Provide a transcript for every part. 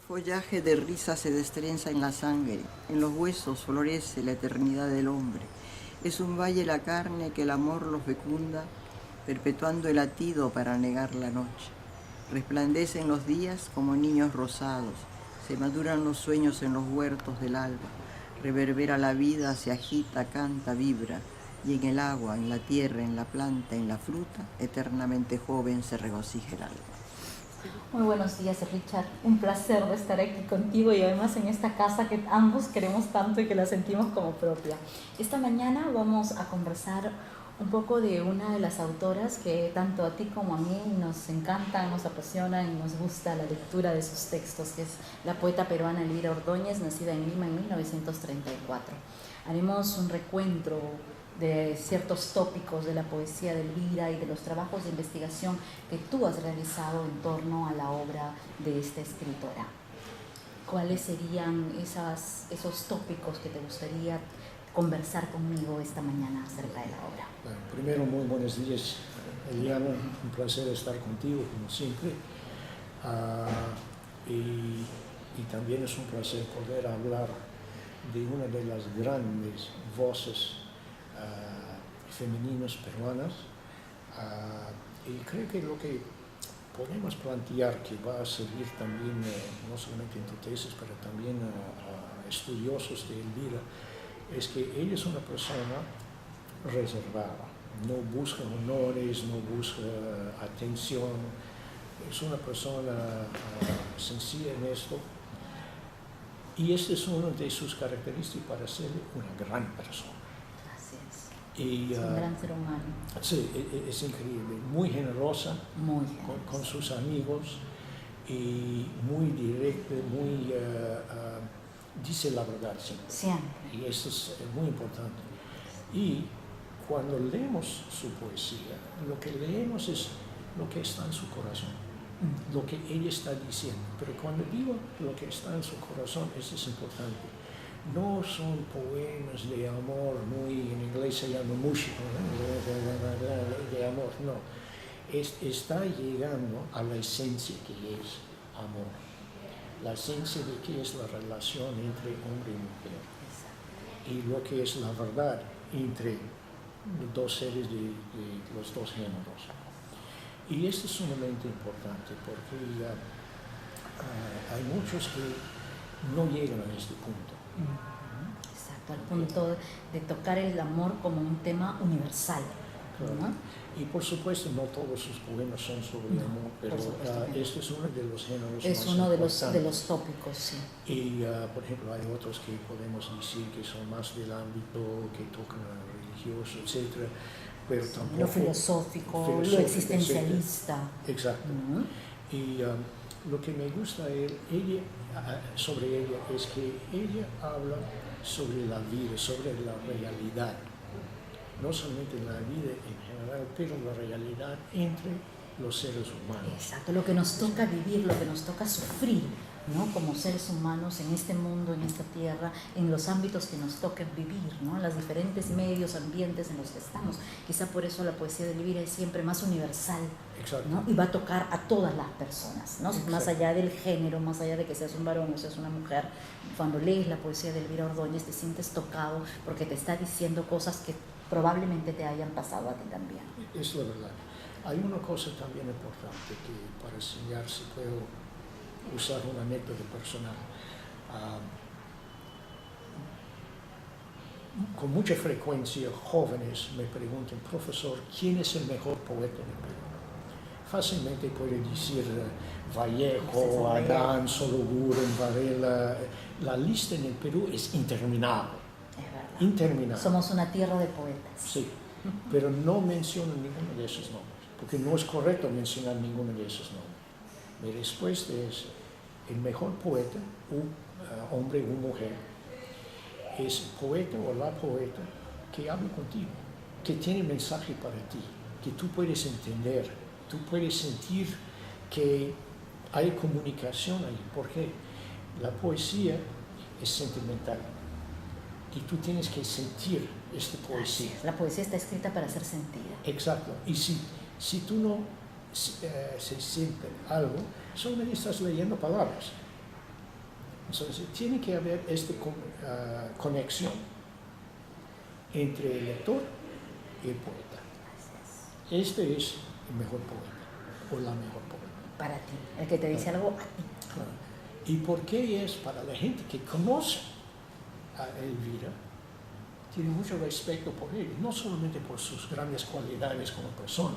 follaje de risa se destrenza en la sangre, en los huesos florece la eternidad del hombre. Es un valle la carne que el amor lo fecunda, perpetuando el latido para negar la noche. Resplandecen los días como niños rosados, se maduran los sueños en los huertos del alba, reverbera la vida, se agita, canta, vibra, y en el agua, en la tierra, en la planta, en la fruta, eternamente joven se regocija el alma. Muy buenos días, Richard. Un placer de estar aquí contigo y además en esta casa que ambos queremos tanto y que la sentimos como propia. Esta mañana vamos a conversar un poco de una de las autoras que tanto a ti como a mí nos encantan, nos apasionan y nos gusta la lectura de sus textos, que es la poeta peruana Elvira Ordóñez, nacida en Lima en 1934. Haremos un recuento de ciertos tópicos de la poesía de Elvira y de los trabajos de investigación que tú has realizado en torno a la obra de esta escritora. ¿Cuáles serían esos tópicos que te gustaría conversar conmigo esta mañana acerca de la obra? Bueno, primero, muy buenos días, Eliana. Un placer estar contigo, como siempre. Y también es un placer poder hablar de una de las grandes voces femeninas peruanas, y creo que lo que podemos plantear que va a servir también no solamente en tu tesis pero también a estudiosos de Elvira es que ella es una persona reservada, no busca honores, no busca atención, es una persona sencilla en esto, y esta es una de sus características para ser una gran persona. Y, es un gran ser humano. Sí, es increíble, muy generosa, con sus amigos y muy directa, muy dice la verdad siempre. Y eso es muy importante. Y cuando leemos su poesía, lo que leemos es lo que está en su corazón, lo que ella está diciendo. Pero cuando digo lo que está en su corazón, eso es importante. No son poemas de amor, en inglés se llama música, ¿no? De amor, no. Está llegando a la esencia que es amor, la esencia de qué es la relación entre hombre y mujer, y lo que es la verdad entre los dos seres de los dos géneros. Y esto es sumamente importante porque hay muchos que no llegan a este punto. Exacto, al punto de tocar el amor como un tema universal. Claro. ¿No? Y por supuesto no todos sus poemas son sobre amor, pero este es uno de los géneros es más uno importantes. de los tópicos, sí. Y por ejemplo hay otros que podemos decir que son más del ámbito que tocan a lo religioso, etc. Pero tampoco lo filosófico, lo existencialista. Exacto. Y lo que me gusta sobre ella es que ella habla sobre la vida, sobre la realidad, no solamente la vida en general, pero la realidad entre los seres humanos. Exacto, lo que nos toca vivir, lo que nos toca sufrir, ¿no? Como seres humanos en este mundo, en esta tierra, en los ámbitos que nos toquen vivir, ¿no? En los diferentes medios, ambientes en los que estamos. Quizá por eso la poesía de Elvira es siempre más universal, ¿no? Y va a tocar a todas las personas, ¿no? Más allá del género, más allá de que seas un varón o seas una mujer. Cuando lees la poesía de Elvira Ordóñez te sientes tocado porque te está diciendo cosas que probablemente te hayan pasado a ti también. Es la verdad. Hay una cosa también importante que para enseñar si puedo usar una anécdota personal. Con mucha frecuencia jóvenes me preguntan, profesor, ¿quién es el mejor poeta del Perú? Fácilmente puede decir Vallejo, Adán, Sologuren, Varela. La lista en el Perú es interminable. Es verdad. Interminable. Somos una tierra de poetas. Sí, pero no menciono ninguno de esos nombres, porque no es correcto mencionar ninguno de esos nombres. Mi respuesta es, el mejor poeta, un hombre o mujer, es el poeta o la poeta que habla contigo, que tiene mensaje para ti, que tú puedes entender, tú puedes sentir que hay comunicación ahí, porque la poesía es sentimental y tú tienes que sentir esta poesía. La poesía está escrita para ser sentida. Exacto, y si tú no se siente algo, solamente estás leyendo palabras. Entonces, tiene que haber esta conexión entre el lector y el poeta. Este es el mejor poeta, o la mejor poeta. Para ti, el que te dice algo a ti. Claro. ¿Y por qué es para la gente que conoce a Elvira? Tiene mucho respeto por ella, no solamente por sus grandes cualidades como persona,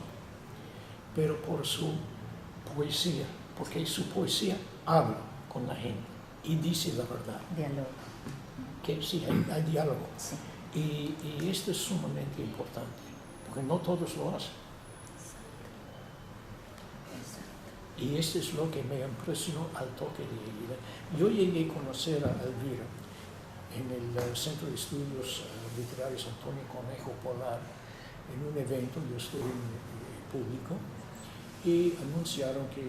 pero por su poesía, porque su poesía habla con la gente y dice la verdad. Diálogo. Que sí, hay diálogo. Sí. Y esto es sumamente importante, porque no todos lo hacen. Y esto es lo que me impresionó al toque de Elvira. Yo llegué a conocer a Elvira en el Centro de Estudios Literarios Antonio Conejo Polar, en un evento, yo estoy en público, y anunciaron que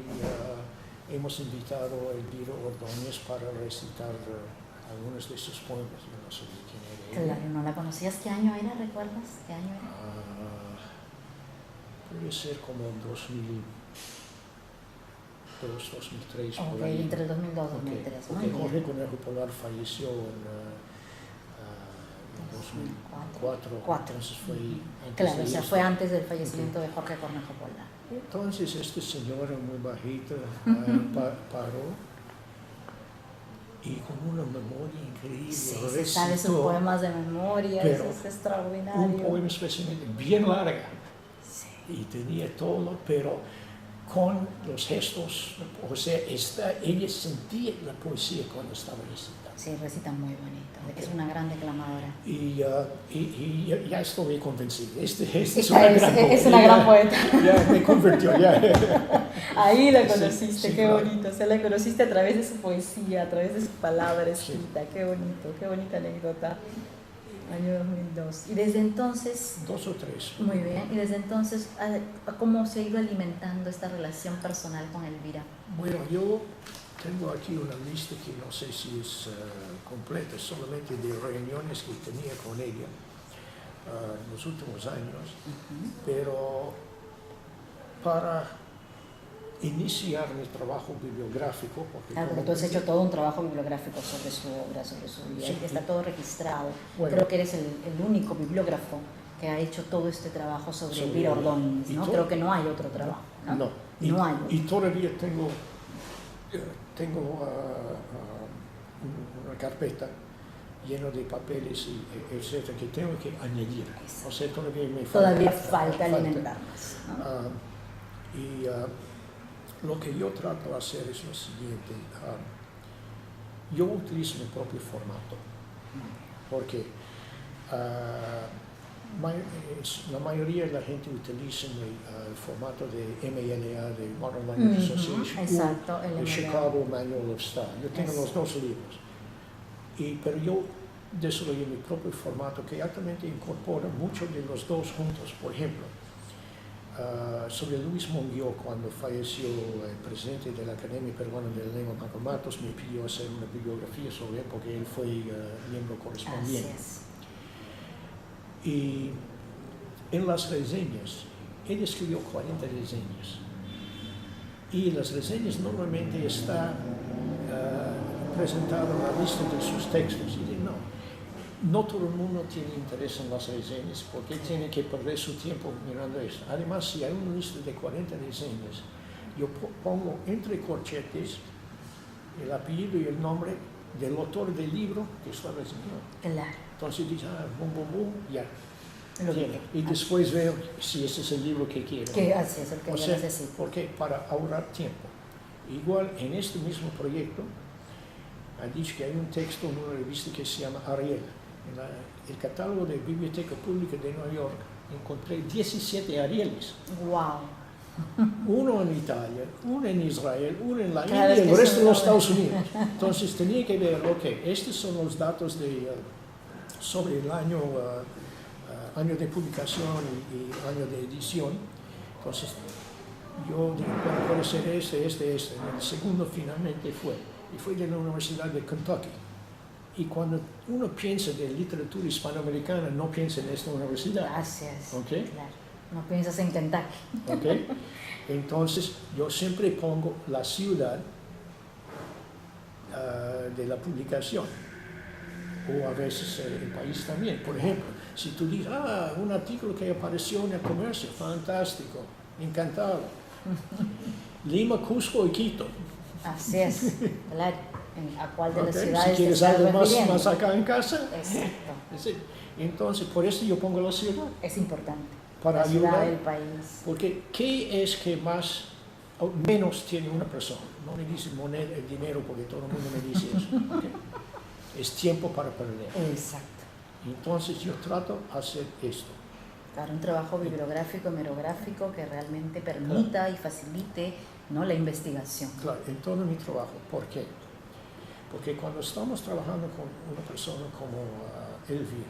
hemos invitado a Elvira Ordóñez para recitar algunos de sus poemas. Yo no sé de quién era ella. Claro, ¿no la conocías? ¿Qué año era? ¿Recuerdas? ¿Qué año era? Puede ser como 2002, 2003, okay, por ahí. Entre el 2002 y 2003. Porque Jorge Conejo Polar falleció en 2004. Entonces fue antes. Claro, o sea, fue antes del fallecimiento de Jorge Conejo Polar. Entonces esta señora muy bajita paró y con una memoria increíble. Sí, se sabe sus poemas de memoria, eso es extraordinario. Un poema especialmente bien larga. Sí. Y tenía todo, pero con los gestos, o sea, ella sentía la poesía cuando estaba recitando. Sí, recita muy bonito, es una gran declamadora. Y ya estoy convencido, este es una gran poeta. Ya me convirtió, ya. Ahí la conociste, sí, qué claro. bonito, o sea, la conociste a través de su poesía, a través de su palabra escrita, sí. Qué bonita anécdota. Año 2002. Y desde entonces... 2 o 3. Muy bien. Y desde entonces, ¿cómo se ha ido alimentando esta relación personal con Elvira? Bueno, yo tengo aquí una lista que no sé si es completa, solamente de reuniones que tenía con ella en los últimos años, pero para iniciar mi trabajo bibliográfico. Claro, porque tú has hecho todo un trabajo bibliográfico sobre su obra, sobre su vida, sí, está todo registrado. Bueno, creo que eres el único bibliógrafo que ha hecho todo este trabajo sobre Elvira Ordóñez, ¿no? Creo que no hay otro trabajo, ¿no? No hay otro. Y todavía tengo una carpeta llena de papeles, etcétera, que tengo que añadir. O sea, todavía falta alimentar más, ¿no? Lo que yo trato de hacer es lo siguiente. Yo utilizo mi propio formato, porque la mayoría de la gente utiliza el formato de MLA, de Modern Language Association, exacto, el Chicago Manual of Style. Yo tengo los dos libros, pero yo desarrollé mi propio formato que altamente incorpora muchos de los dos juntos. Por ejemplo, sobre Luis Monguió, cuando falleció el presidente de la Academia Peruana de la Lengua, Marco Matos, me pidió hacer una bibliografía sobre él porque él fue miembro correspondiente. Y en las reseñas, él escribió 40 reseñas. Y las reseñas normalmente está presentada una lista de sus textos. Y no todo el mundo tiene interés en las reseñas porque tiene que perder su tiempo mirando eso. Además, si hay una lista de 40 reseñas, yo pongo entre corchetes el apellido y el nombre del autor del libro que está reseñando. Claro. Entonces dice, ya. Y después veo si ese es el libro que quiero. Así es el que yo necesito. Porque para ahorrar tiempo. Igual en este mismo proyecto, ha dicho que hay un texto en una revista que se llama Ariel. En el catálogo de Biblioteca Pública de Nueva York encontré 17 Arieles. ¡Wow! Uno en Italia, uno en Israel, uno en la India y el resto en los Estados Unidos. Entonces tenía que ver, estos son los datos sobre el año de publicación y año de edición. Entonces yo dije, bueno, puede ser este. El segundo finalmente fue de la Universidad de Kentucky. Y cuando uno piensa de literatura hispanoamericana, no piensa en esta universidad. Gracias. ¿Okay? Claro. No piensas en Kentucky. ¿Okay? Entonces, yo siempre pongo la ciudad de de la publicación. O a veces el país también. Por ejemplo, si tú dices, un artículo que apareció en el comercio, fantástico, encantado. Lima, Cusco y Quito. Así es, claro. ¿A cuál de las ciudades si quieres algo más acá en casa? Exacto. Entonces, por eso yo pongo la ciudad. Es importante. Para la ayudar, ciudad del país. Porque ¿qué es que más o menos tiene una persona? No me dice moneda, el dinero, porque todo el mundo me dice eso. ¿Okay? Es tiempo para perder. Exacto. Entonces yo trato de hacer esto. Claro, un trabajo bibliográfico, hemerográfico que realmente permita y facilite, ¿no?, la investigación. Claro, en todo mi trabajo. ¿Por qué? Porque cuando estamos trabajando con una persona como Elvira,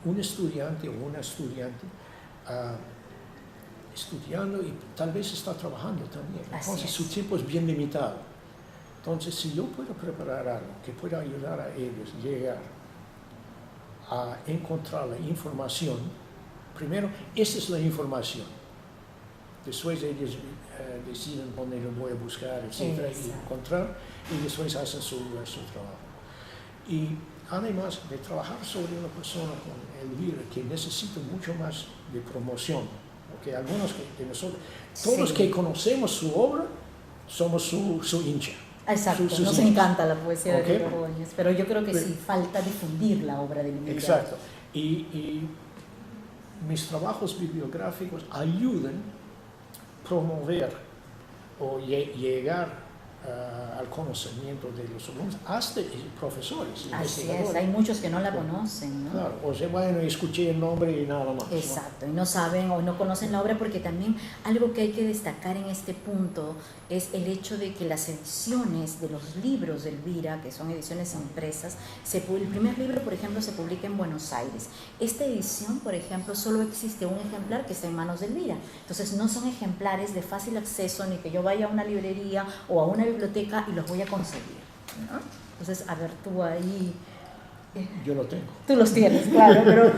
un estudiante o una estudiante, estudiando y tal vez está trabajando también. Entonces su tiempo es bien limitado. Entonces, si yo puedo preparar algo que pueda ayudar a ellos a llegar a encontrar la información, primero, esa es la información. Después ellos deciden dónde lo voy a buscar, etcétera, y encontrar, y después hacen su trabajo. Y además de trabajar sobre una persona con Elvira que necesita mucho más de promoción, porque algunos de nosotros, todos los que conocemos su obra, somos su hincha. Exacto, nos encanta la poesía de Elvira Ordóñez, pero yo creo que sí falta difundir la obra de Elvira. Exacto, y mis trabajos bibliográficos ayudan a promover o llegar al conocimiento de los alumnos, hasta profesores. Así es, hay muchos que no la conocen, ¿no? Claro, o sea, bueno, escuché el nombre y nada más. Exacto, ¿no? Y no saben o no conocen la obra, porque también algo que hay que destacar en este punto es el hecho de que las ediciones de los libros de Elvira, que son ediciones impresas, el primer libro, por ejemplo, se publica en Buenos Aires. Esta edición, por ejemplo, solo existe un ejemplar que está en manos de Elvira. Entonces, no son ejemplares de fácil acceso, ni que yo vaya a una librería o a una biblioteca y los voy a conseguir, ¿no? Entonces, a ver, tú ahí... Yo lo tengo. Tú los tienes, claro, pero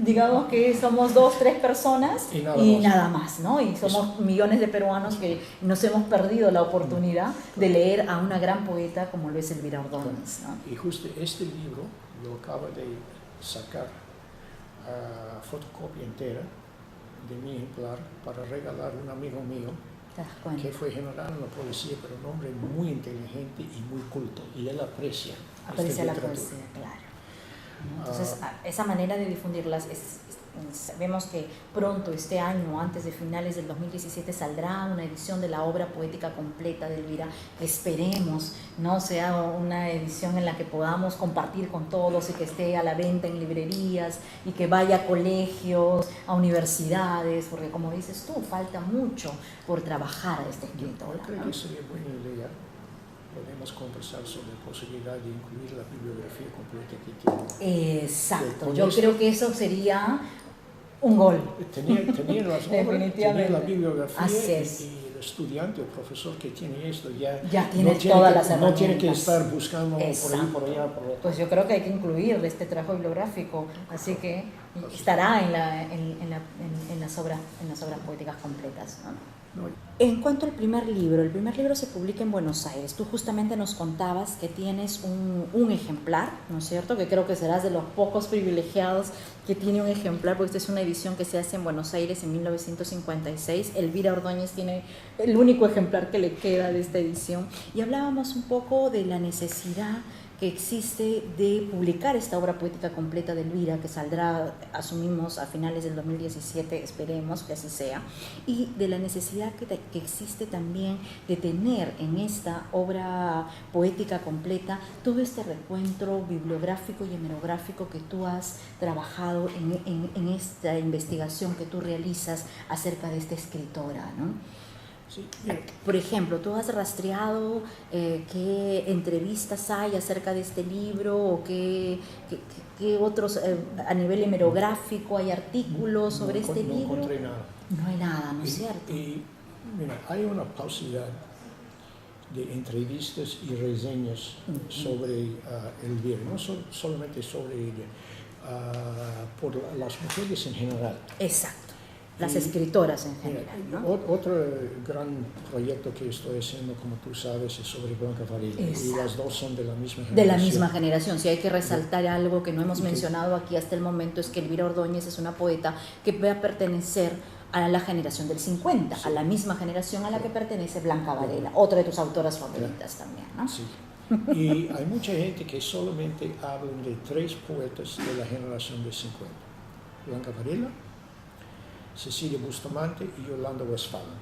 digamos que somos 2, 3 personas y nada más, ¿no? Y somos millones de peruanos que nos hemos perdido la oportunidad de leer a una gran poeta como lo es Elvira Ordóñez, ¿no? Y justo este libro lo acabo de sacar a fotocopia entera de mi ejemplar para regalar a un amigo mío que fue general en la poesía, pero un hombre muy inteligente y muy culto, y él aprecia la poesía, claro. Entonces, esa manera de difundirlas, vemos que pronto, este año, antes de finales del 2017, saldrá una edición de la obra poética completa de Elvira. Esperemos no sea una edición en la que podamos compartir con todos y que esté a la venta en librerías y que vaya a colegios, a universidades, porque como dices tú, falta mucho por trabajar a este escritor. Yo creo que sería buena idea. Podemos conversar sobre la posibilidad de incluir la bibliografía completa que tiene. Exacto, yo creo que eso sería un gol. Tener las obras, tener la bibliografía y el estudiante o profesor que tiene esto ya tiene todas las herramientas. No tiene que estar buscando por ahí, por allá, por allá. Pues yo creo que hay que incluir este trabajo bibliográfico, así que estará en las obras poéticas completas, ¿no? En cuanto al primer libro se publica en Buenos Aires. Tú justamente nos contabas que tienes un ejemplar, ¿no es cierto? Que creo que serás de los pocos privilegiados que tiene un ejemplar, porque esta es una edición que se hace en Buenos Aires en 1956. Elvira Ordóñez tiene el único ejemplar que le queda de esta edición. Y hablábamos un poco de la necesidad que existe de publicar esta obra poética completa de Elvira, que saldrá, asumimos, a finales del 2017, esperemos que así sea, y de la necesidad que existe también de tener en esta obra poética completa todo este recuento bibliográfico y hemerográfico que tú has trabajado en esta investigación que tú realizas acerca de esta escritora, ¿no? Sí. Por ejemplo, ¿tú has rastreado qué entrevistas hay acerca de este libro o qué otros, a nivel hemerográfico, hay artículos sobre este libro? No encontré nada. No hay nada, ¿no es cierto? Y mira, hay una pausidad de entrevistas y reseñas sobre Elvira, no solamente sobre ella, por las mujeres en general. Exacto. las escritoras en general, ¿no? Otro gran proyecto que estoy haciendo, como tú sabes, es sobre Blanca Varela. Y las dos son de la misma generación. De la misma generación. Si hay que resaltar algo que no hemos mencionado aquí hasta el momento, es que Elvira Ordóñez es una poeta que va a pertenecer a la generación del 50, a la misma generación a la que pertenece Blanca Varela, otra de tus autoras favoritas también, ¿no? Sí. Y hay mucha gente que solamente hablan de 3 poetas de la generación del 50. Blanca Varela, Cecilia Bustamante y Yolanda Westphalen.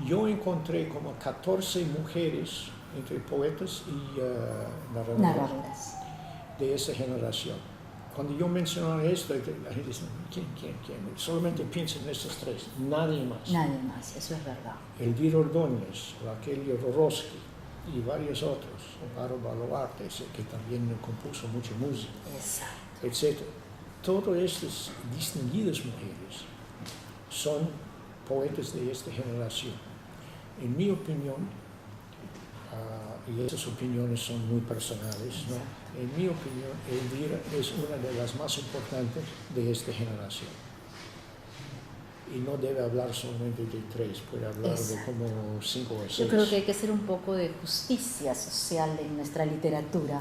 Yo encontré como 14 mujeres entre poetas y narradoras de esa generación. Cuando yo mencionaba esto, la gente dice, ¿quién? Solamente piensa en esas 3, nadie más. Nadie más, eso es verdad. Elvira Ordóñez, Raquel Rorosky y varios otros, Amparo Baluarte, que también compuso mucha música, etc. Todas estas distinguidas mujeres son poetas de esta generación. En mi opinión, y esas opiniones son muy personales, ¿no? En mi opinión, Elvira es una de las más importantes de esta generación. Y no debe hablar solamente de 3, puede hablar de como 5 o 6. Yo creo que hay que hacer un poco de justicia social en nuestra literatura,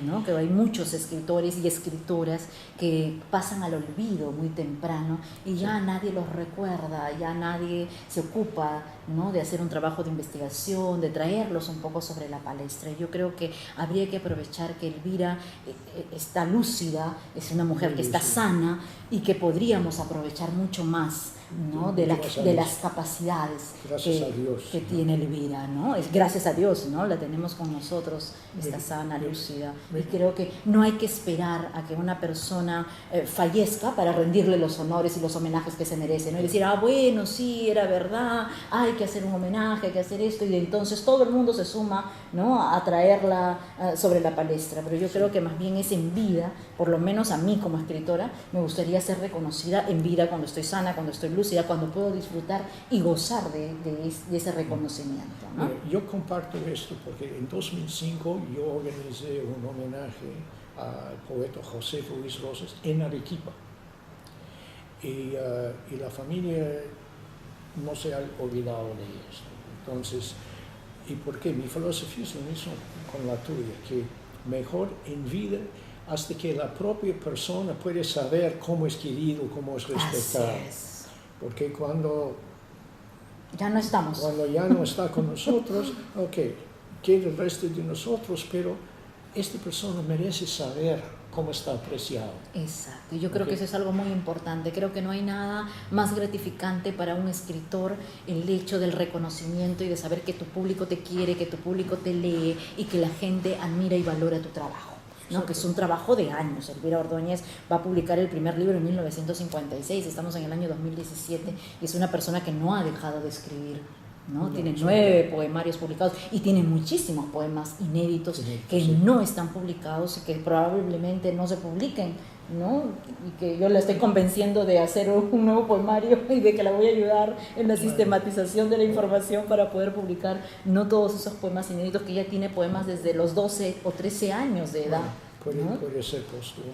¿no? Que hay muchos escritores y escritoras que pasan al olvido muy temprano y ya nadie los recuerda, ya nadie se ocupa, ¿no? De hacer un trabajo de investigación, de traerlos un poco sobre la palestra. Yo creo que habría que aprovechar que Elvira está lúcida, es una mujer que está sana y que podríamos aprovechar mucho más, ¿no? de las capacidades que tiene Elvira, ¿no? Es gracias a Dios, ¿no? La tenemos con nosotros, está sana, lúcida, y creo que no hay que esperar a que una persona fallezca para rendirle los honores y los homenajes que se merece, ¿no? Y decir, bueno, sí, era verdad, hay que hacer un homenaje, hay que hacer esto, y entonces todo el mundo se suma, ¿no? A traerla sobre la palestra, pero yo creo que más bien es en vida, por lo menos a mí como escritora, me gustaría ser reconocida en vida cuando estoy sana, cuando estoy lúcida, cuando puedo disfrutar y gozar de ese reconocimiento, ¿no? Mira, yo comparto esto porque en 2005 yo organicé un homenaje al poeta José Luis Rosas en Arequipa. Y la familia no se ha olvidado de esto. Entonces, ¿y por qué? Mi filosofía es lo mismo con la tuya, que mejor en vida hasta que la propia persona puede saber cómo es querido, cómo es respetado. Porque cuando ya no estamos. Cuando ya no está con nosotros, queda el resto de nosotros, pero esta persona merece saber cómo está apreciado. Exacto, yo creo que eso es algo muy importante. Creo que no hay nada más gratificante para un escritor el hecho del reconocimiento y de saber que tu público te quiere, que tu público te lee y que la gente admira y valora tu trabajo, ¿no? Que es un trabajo de años. Elvira Ordóñez va a publicar el primer libro en 1956, estamos en el año 2017 y es una persona que no ha dejado de escribir, ¿no? Tiene 9 poemarios publicados y tiene muchísimos poemas inéditos que no están publicados y que probablemente no se publiquen, ¿no? Y que yo la estoy convenciendo de hacer un nuevo poemario y de que la voy a ayudar en la sistematización de la información para poder publicar no todos esos poemas inéditos, que ella tiene poemas desde los 12 o 13 años de edad. Puede ser póstumo,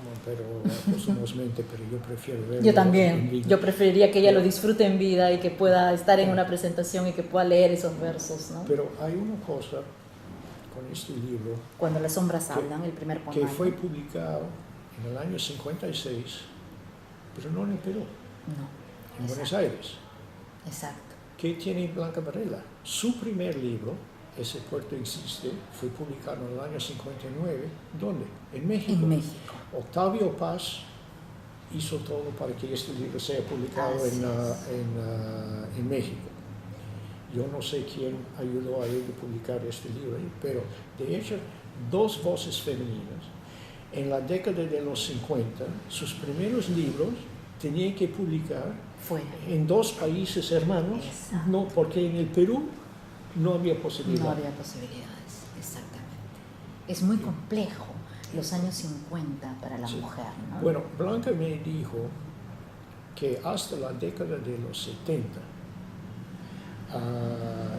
póstumamente, pero yo prefiero verlo. Yo también, yo preferiría que ella lo disfrute en vida y que pueda estar en una presentación y que pueda leer esos versos, ¿no? Pero hay una cosa con este libro. Cuando las sombras hablan, el primer poemario. Que fue publicado en el año 56, pero no en el Perú, en Buenos Aires. Exacto. ¿Qué tiene Blanca Varela? Su primer libro, Ese puerto existe, fue publicado en el año 59. ¿Dónde? En México. En México. Octavio Paz hizo todo para que este libro sea publicado en México. Yo no sé quién ayudó a él a publicar este libro, pero de hecho, 2 voces femeninas. En la década de los 50, sus primeros libros tenían que publicar en 2 países hermanos, no, porque en el Perú no había posibilidades. No había posibilidades, exactamente. Es muy complejo los años 50 para la mujer, ¿no? Bueno, Blanca me dijo que hasta la década de los 70,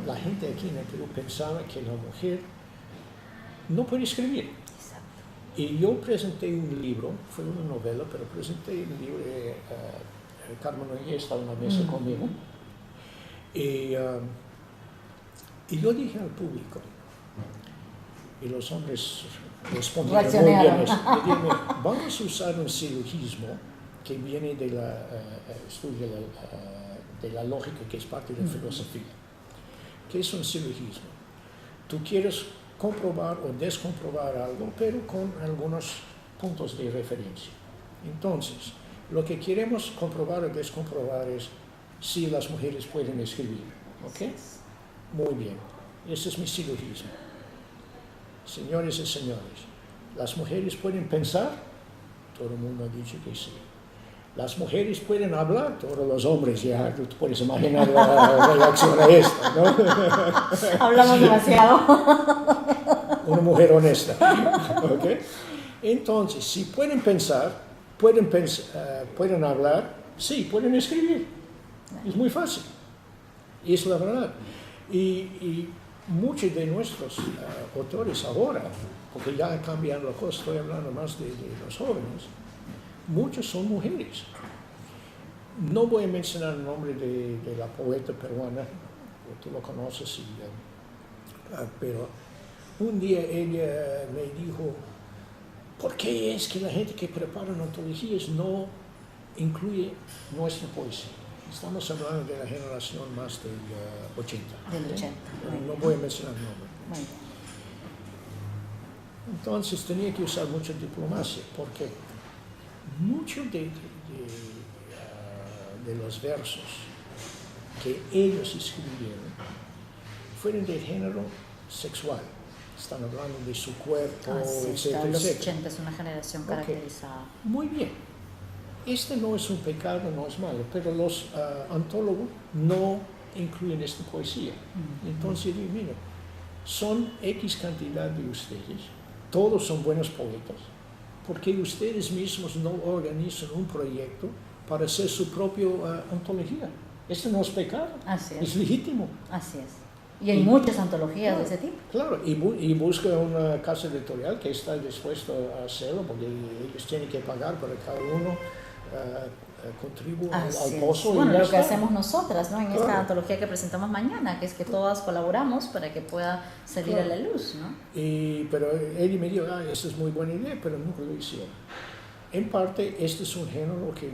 la gente aquí en el Perú pensaba que la mujer no puede escribir. Exacto. Y yo presenté un libro, fue una novela, pero presenté un libro Carmen Nogués estaba en la mesa conmigo, y yo dije al público, y los hombres respondieron muy bien eso. Vamos a usar un silogismo que viene de la estudio de la lógica, que es parte de la filosofía. ¿Qué es un silogismo? Tú quieres comprobar o descomprobar algo, pero con algunos puntos de referencia. Entonces, lo que queremos comprobar o descomprobar es si las mujeres pueden escribir. ¿Ok? Muy bien. Ese es mi silogismo. Señores y señores, ¿las mujeres pueden pensar? Todo el mundo ha dicho que sí. ¿Las mujeres pueden hablar? Todos los hombres, ya tú puedes imaginar la reacción a esto, ¿no? Hablamos demasiado. Una mujer honesta. ¿Okay? Entonces, si pueden pensar, pueden hablar, sí, pueden escribir. Es muy fácil. Y es la verdad. Y muchos de nuestros autores ahora, porque ya cambian las cosas, estoy hablando más de los jóvenes, muchos son mujeres. No voy a mencionar el nombre de la poeta peruana, tú lo conoces, pero un día ella me dijo, ¿por qué es que la gente que prepara antologías no incluye nuestra poesía? Estamos hablando de la generación más del 80. Del 80. No voy a mencionar el nombre. Bueno. Entonces tenía que usar mucha diplomacia, porque muchos de los versos que ellos escribieron fueron de género sexual. Están hablando de su cuerpo, etcétera, Los etcétera. 80 es una generación caracterizada. Muy bien. Este no es un pecado, no es malo, pero los antólogos no incluyen esta poesía. Entonces digo, mira, son X cantidad de ustedes, todos son buenos poetas, porque ustedes mismos no organizan un proyecto para hacer su propia antología. Esto no es pecado, es legítimo. Así es. Y hay muchas antologías de ese tipo. Claro, y busca una casa editorial que está dispuesta a hacerlo, porque ellos tienen que pagar para cada uno contribuir al pozo. Bueno, lo que hacemos nosotras, ¿no? En esta antología que presentamos mañana, que es que todas colaboramos para que pueda salir a la luz, ¿no? Pero él me dijo, esta es muy buena idea, pero nunca lo hicieron. En parte, este es un género que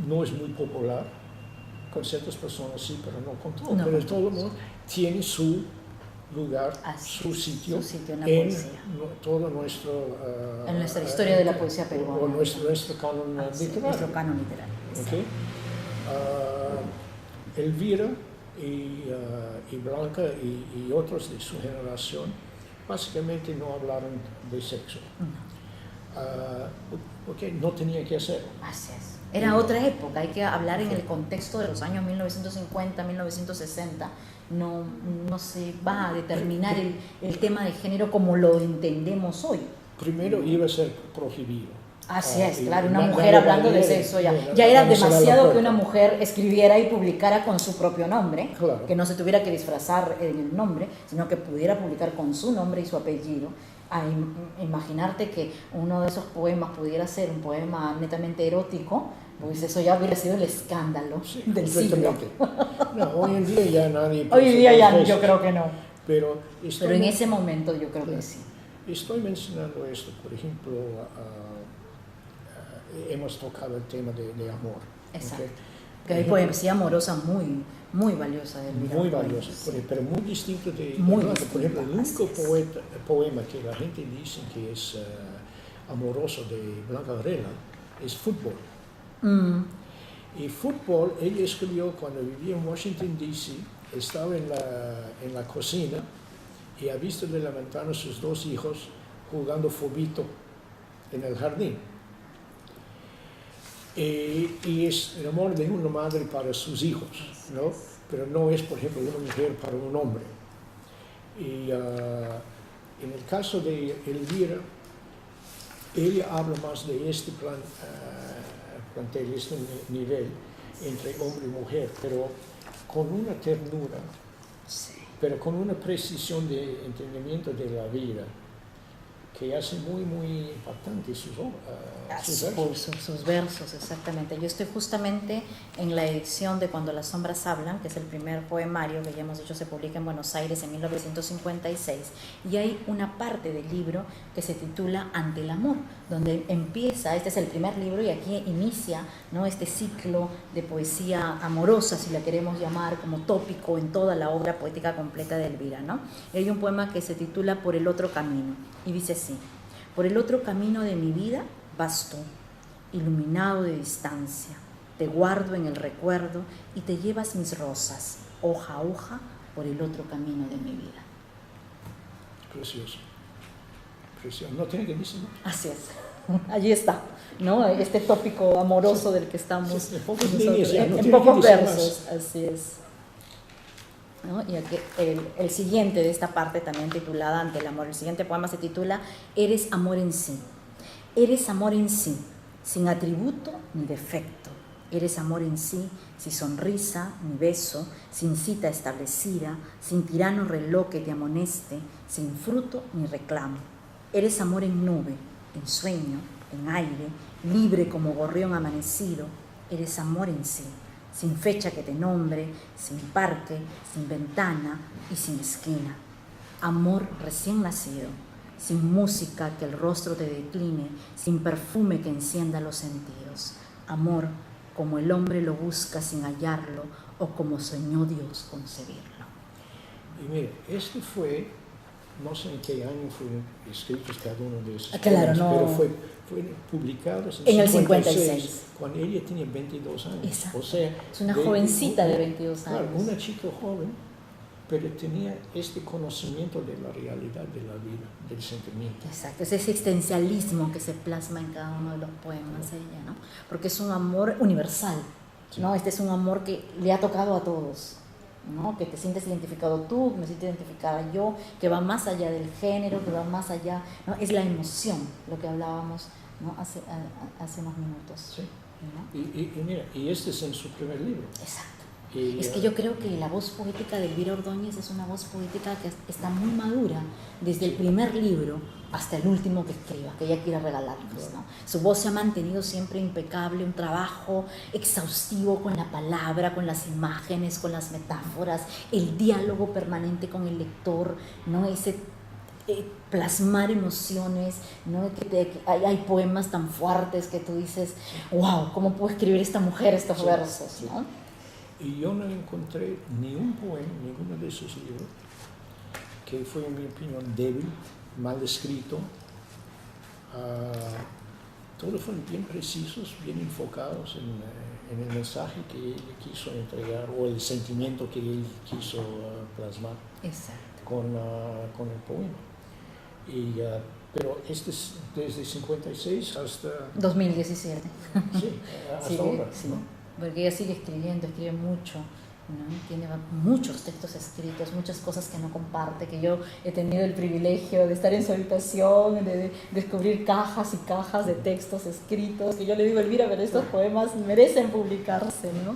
no es muy popular, con ciertas personas sí, pero no con todos. Pero todo el mundo tiene su lugar, su sitio en la poesía. Todo nuestro... en nuestra historia de la poesía peruana. O nuestro canon literario. Nuestro canon literario. Okay. Elvira y Blanca y otros de su generación básicamente no hablaron de sexo. Porque no tenía que hacerlo. Así es. Era otra época, hay que hablar en el contexto de los años 1950, 1960. No se va a determinar el tema de género como lo entendemos hoy. Primero iba a ser prohibido. Así es, claro, una mujer hablando de sexo ya era demasiado que una mujer escribiera y publicara con su propio nombre, claro. Que no se tuviera que disfrazar en el nombre, sino que pudiera publicar con su nombre y su apellido. A imaginarte que uno de esos poemas pudiera ser un poema netamente erótico, pues eso ya hubiera sido el escándalo del siglo. No, hoy en día ya nadie... Hoy en día ya yo creo que no. Pero en ese momento yo creo que sí. Estoy mencionando esto, por ejemplo, hemos tocado el tema de amor. Exacto. Que hay poesía amorosa muy valiosa del Elvira. Muy valiosa, pero muy distinto de... por ejemplo, el único poema que la gente dice que es amoroso de Blanca Varela es Fútbol. Y Fútbol, ella escribió cuando vivía en Washington, D.C., estaba en la cocina y ha visto de la ventana sus dos hijos jugando fobito en el jardín. Y es el amor de una madre para sus hijos, ¿no? Pero no es, por ejemplo, una mujer para un hombre. Y en el caso de Elvira, ella habla más de este plantel, este nivel entre hombre y mujer, pero con una ternura, pero con una precisión de entendimiento de la vida que hace muy, muy impactante sus versos, exactamente. Yo estoy justamente en la edición de Cuando las sombras hablan, que es el primer poemario que ya hemos dicho se publica en Buenos Aires en 1956, y hay una parte del libro que se titula Ante el amor, donde empieza, este es el primer libro y aquí inicia, ¿no?, este ciclo de poesía amorosa, si la queremos llamar, como tópico en toda la obra poética completa de Elvira, ¿no? Y hay un poema que se titula Por el otro camino, y dice así: por el otro camino de mi vida vas tú, iluminado de distancia, te guardo en el recuerdo y te llevas mis rosas, hoja a hoja, por el otro camino de mi vida. Precioso. Precioso. ¿No tiene que decirlo? Así es. Allí está, ¿no? Este tópico amoroso del que estamos en pocos versos. Así es. ¿No? Y aquí el siguiente de esta parte también titulada Ante el amor. El siguiente poema se titula Eres amor en sí. Eres amor en sí, sin atributo ni defecto. Eres amor en sí, sin sonrisa ni beso, sin cita establecida, sin tirano reloj que te amoneste, sin fruto ni reclamo. Eres amor en nube, en sueño, en aire, libre como gorrión amanecido. Eres amor en sí, sin fecha que te nombre, sin parque, sin ventana y sin esquina. Amor recién nacido, sin música que el rostro te decline, sin perfume que encienda los sentidos. Amor como el hombre lo busca sin hallarlo o como soñó Dios concebirlo. Y mire, este fue, no sé en qué año fueron escritos cada uno de esos claro, no. pero fue publicados en el 56, cuando ella tenía 22 años. Exacto. O sea, es una jovencita de 22 años. Claro, una chica joven, pero tenía este conocimiento de la realidad de la vida, del sentimiento. Exacto, es ese existencialismo que se plasma en cada uno de los poemas de ella, ¿no? Porque es un amor universal, ¿no? Este es un amor que le ha tocado a todos, ¿no? Que te sientes identificado tú, que me siento identificada yo, que va más allá del género, que va más allá, ¿no? Es la emoción, lo que hablábamos, ¿no?, hace unos minutos. Sí. ¿No? Y mira, y este es en su primer libro. Exacto. Es que yo creo que la voz poética de Elvira Ordóñez es una voz poética que está muy madura desde el primer libro hasta el último que escriba, que ella quiera regalarnos, ¿no? Su voz se ha mantenido siempre impecable, un trabajo exhaustivo con la palabra, con las imágenes, con las metáforas, el diálogo permanente con el lector, ¿no? Ese plasmar emociones, ¿no? Hay poemas tan fuertes que tú dices, wow, ¿cómo puedo escribir esta mujer estos versos? ¿No? Y yo no encontré ni un poema, ninguno de sus libros, que fue, en mi opinión, débil, mal escrito. Todos fueron bien precisos, bien enfocados en el mensaje que él quiso entregar o el sentimiento que él quiso plasmar. Exacto. Con el poema. Pero este es desde 56 hasta... 2017. Sí, hasta ahora. Sí. ¿No? Porque ella sigue escribiendo, escribe mucho, ¿no? Tiene muchos textos escritos, muchas cosas que no comparte, que yo he tenido el privilegio de estar en su habitación, de descubrir cajas y cajas de textos escritos, que yo le digo, Elvira, pero estos poemas merecen publicarse, ¿no?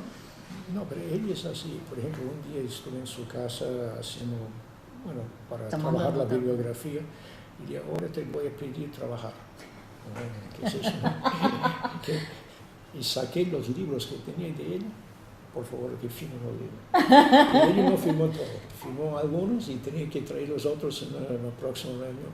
No, pero ella es así. Por ejemplo, un día estuve en su casa haciendo, para trabajar la bibliografía, y dije, ahora te voy a pedir trabajar. ¿Qué es eso? Y saqué los libros que tenía de ella, por favor, que firme los libros. Pero ella no firmó todo, firmó algunos y tenía que traer los otros en la próxima reunión.